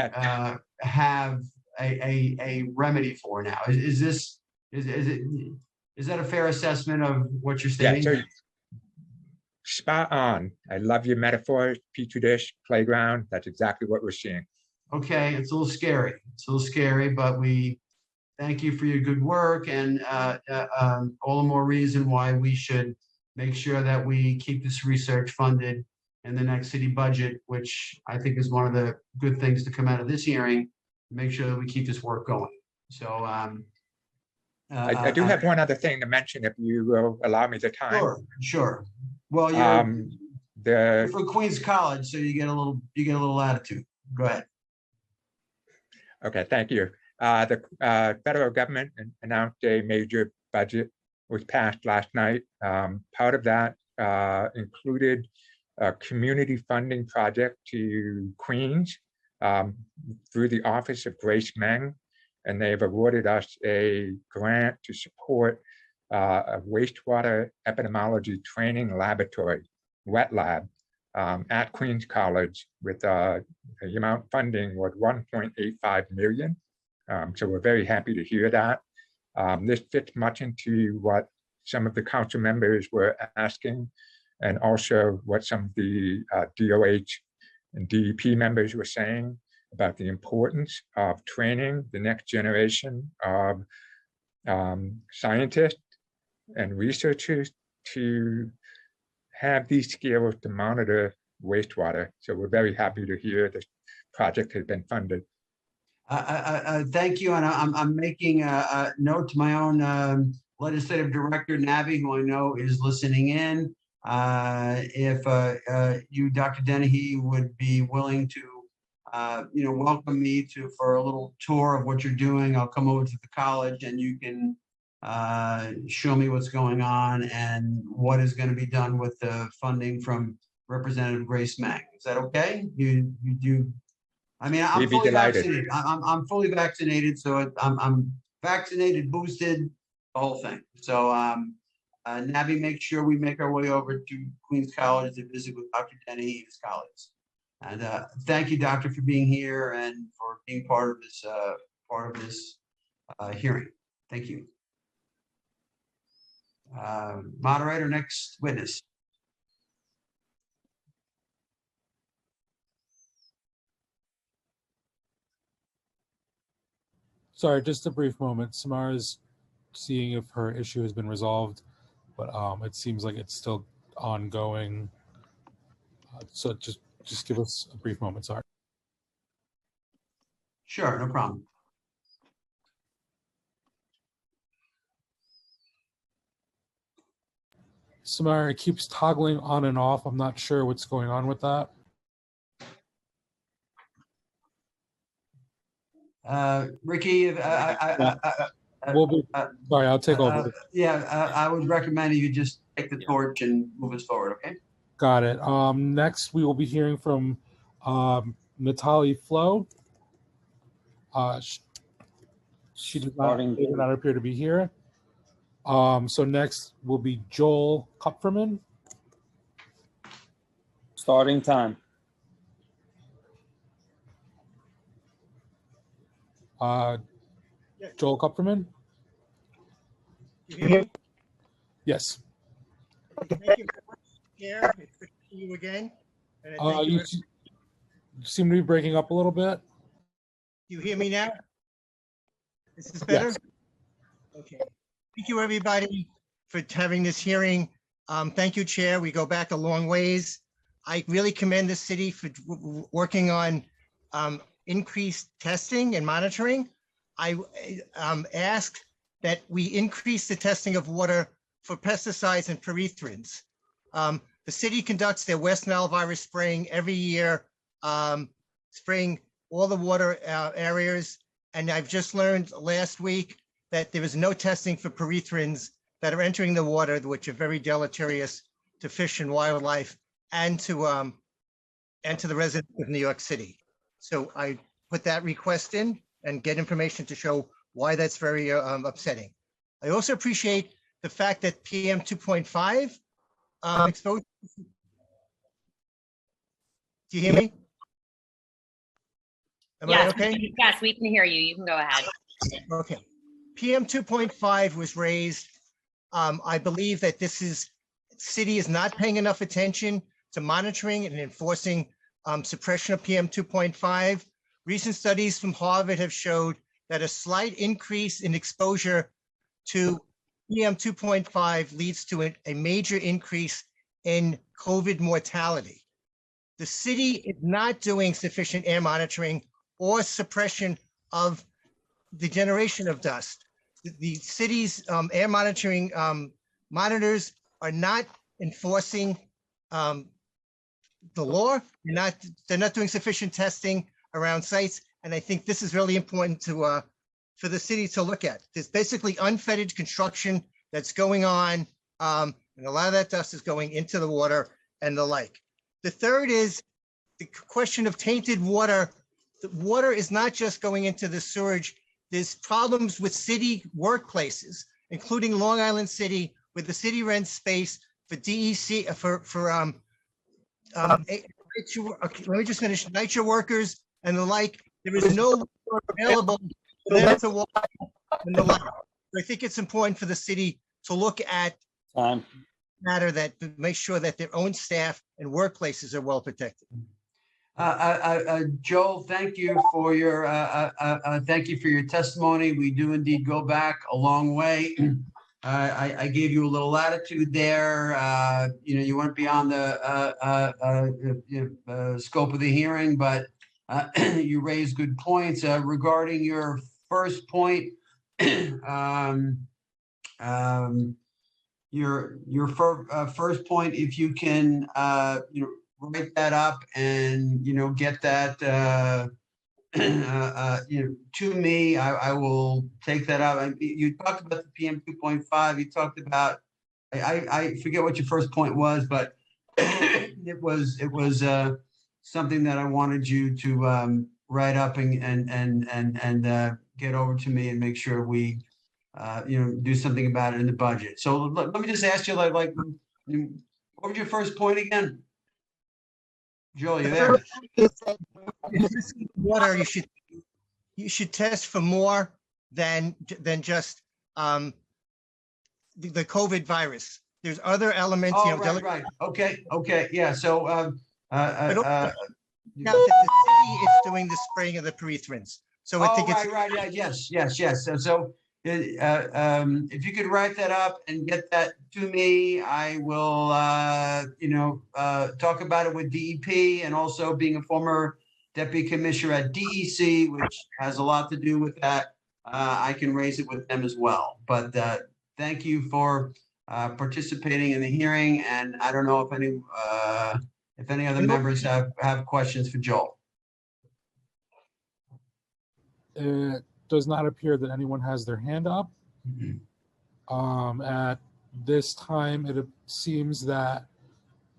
have a remedy for now. Is that a fair assessment of what you're Yeah, stating? so spot on. I love your metaphors, petri dish, playground. That's exactly what we're seeing. Okay, it's a little scary. It's a little scary, but we thank you for your good work, and all the more reason why we should make sure that we keep this research funded in the next city budget, which I think is one of the good things to come out of this hearing. Make sure that we keep this work going. So I do have one other thing to mention, if you will allow me the time. Sure. Well, you're from Queens College, so you get a little latitude. Go ahead. Okay, thank you. The federal government announced a major budget was passed last night. Part of that included a community funding project to Queens through the Office of Grace Meng, and they've awarded us a grant to support a wastewater epidemiology training laboratory, wet lab, at Queens College with the amount funding was 1.85 million. So we're very happy to hear that. This fits much into what some of the council members were asking, and also what some of the DOH and DEP members were saying about the importance of training the next generation of scientists and researchers to have these skills to monitor wastewater. So we're very happy to hear this project has been funded. Thank you, and I'm making a note to my own legislative director, Navi, who I know is listening in. If you, Dr. Dennehy, would be willing to, welcome me for a little tour of what you're doing, I'll come over to the college and you can show me what's going on and what is going to be done with the funding from Representative Grace Meng. Is that okay? You do. I mean, I'm fully vaccinated. I'm fully vaccinated, so I'm vaccinated, boosted, the whole thing. So Navi, make sure we make our way over to Queens College to visit with Dr. Dennehy and his colleagues. And thank you, Doctor, for being here and for being part of this hearing. Thank you. Moderator, next witness. Sorry, just a brief moment. Samara's seeing if her issue has been resolved, but it seems like it's still ongoing. So just give us a brief moment, sorry. Sure, no problem. Samara, it keeps toggling on and off. I'm not sure what's going on with that. Ricky, We'll be, sorry, I'll take over. I would recommend you just take the torch and move us forward, okay? Got it. Next, we will be hearing from Natalie Flo. She did not appear to be here. So next will be Joel Kupferman. Starting time. Joel Kupferman. You hear me? Yes. Thank you very much, Chair. It's good to see you again. And You seem to be breaking up a little bit. you hear me now? Is this better? Yes. Okay. Thank you, everybody, for having this hearing. Thank you, Chair. We go back a long ways. I really commend the city for working on increased testing and monitoring. I asked that we increase the testing of water for pesticides and perethrins. The city conducts their West Nile virus spraying every year, spraying all the water areas. And I've just learned last week that there is no testing for perethrins that are entering the water, which are very deleterious to fish and wildlife and to the residents of New York City. So I put that request in and get information to show why that's very upsetting. I also appreciate the fact that PM 2.5 exposure. Do you hear me? Am I Yes, okay? yes, we can hear you. You can go ahead. Okay. PM 2.5 was raised. I believe that city is not paying enough attention to monitoring and enforcing suppression of PM 2.5. Recent studies from Harvard have showed that a slight increase in exposure to PM 2.5 leads to a major increase in COVID mortality. The city is not doing sufficient air monitoring or suppression of the generation of dust. The city's air monitoring monitors are not enforcing the law. They're not doing sufficient testing around sites. And I think this is really important to for the city to look at. There's basically unfettered construction that's going on, and a lot of that dust is going into the water and the like. The third is the question of tainted water. The water is not just going into the sewage. There's problems with city workplaces, including Long Island City, where the city rents space for DEC, let me just finish, nature workers and the like. There is no water available for them to walk and the like. I think it's important for the city to look at matter that to make sure that their own staff and workplaces are well protected. Joel, thank you for your testimony. We do indeed go back a long way. I gave you a little latitude there. You went beyond the scope of the hearing, but you raised good points regarding your first point. Your first point, if you can, write that up and get that to me. I will take that out. You talked about the PM 2.5. You talked about I forget what your first point was, but it was something that I wanted you to write up and get over to me and make sure we do something about it in the budget. So let me just ask you, like what was your first point again? Joel, you there? Water, you should test for more than just the COVID virus. There's other elements. Oh, right. Okay. Yeah. So now the city is doing the spraying of the perethrins. So I think it's right. Yes. So if you could write that up and get that to me, I will, talk about it with DEP, and also being a former deputy commissioner at DEC, which has a lot to do with that. I can raise it with them as well. But thank you for participating in the hearing. And I don't know if any other members have questions for Joel. It does not appear that anyone has their hand up. At this time, it seems that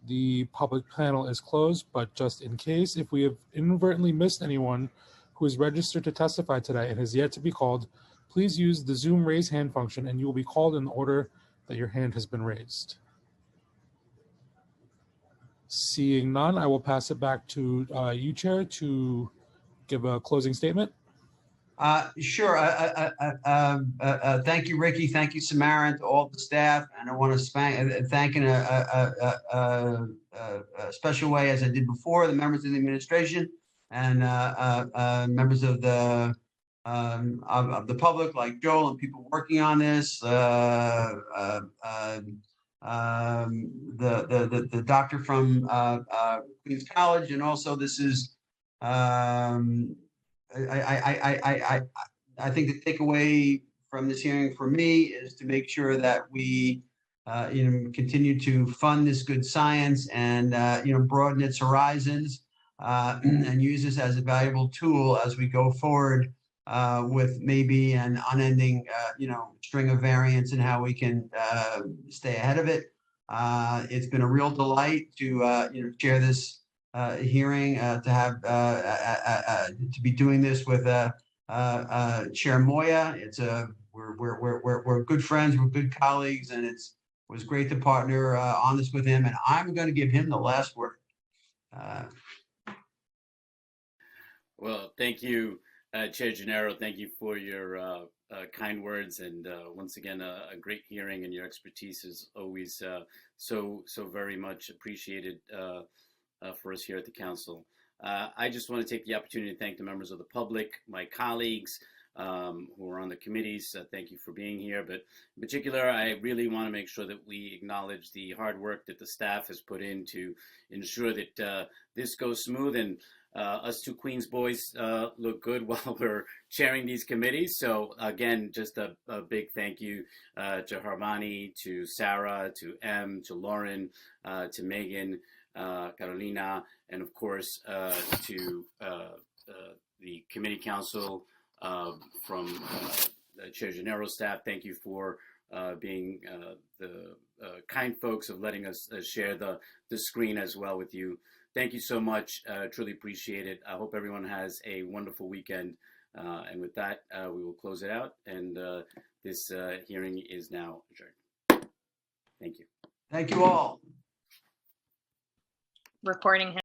the public panel is closed, but just in case, if we have inadvertently missed anyone who is registered to testify today and has yet to be called, please use the Zoom raise hand function and you will be called in the order that your hand has been raised. Seeing none, I will pass it back to you, Chair, to give a closing statement. Sure. Thank you, Ricky. Thank you, Samara, and to all the staff. And I want to thank in a special way, as I did before, the members of the administration and members of the public, like Joel, and people working on this. The doctor from Queens College, and also this is. I think the takeaway from this hearing for me is to make sure that we, continue to fund this good science and, broaden its horizons and use this as a valuable tool as we go forward with maybe an unending, string of variants and how we can stay ahead of it. It's been a real delight to, chair this hearing, to have, to be doing this with Chair Moya. We're good friends, we're good colleagues, and it was great to partner on this with him, and I'm going to give him the last word. Well, thank you, Chair Gennaro. Thank you for your kind words, and once again, a great hearing, and your expertise is always so very much appreciated for us here at the council. I just want to take the opportunity to thank the members of the public, my colleagues who are on the committees. Thank you for being here. But in particular, I really want to make sure that we acknowledge the hard work that the staff has put in to ensure that this goes smooth, and us two Queens boys look good while we're chairing these committees. So again, just a big thank you to Harmani, to Sarah, to Em, to Lauren, to Megan, Carolina, and of course to the committee council from Chair Gennaro's staff. Thank you for being the kind folks of letting us share the screen as well with you. Thank you so much. Truly appreciate it. I hope everyone has a wonderful weekend. And with that, we will close it out. And this hearing is now adjourned. Thank you. Thank you all. Recording.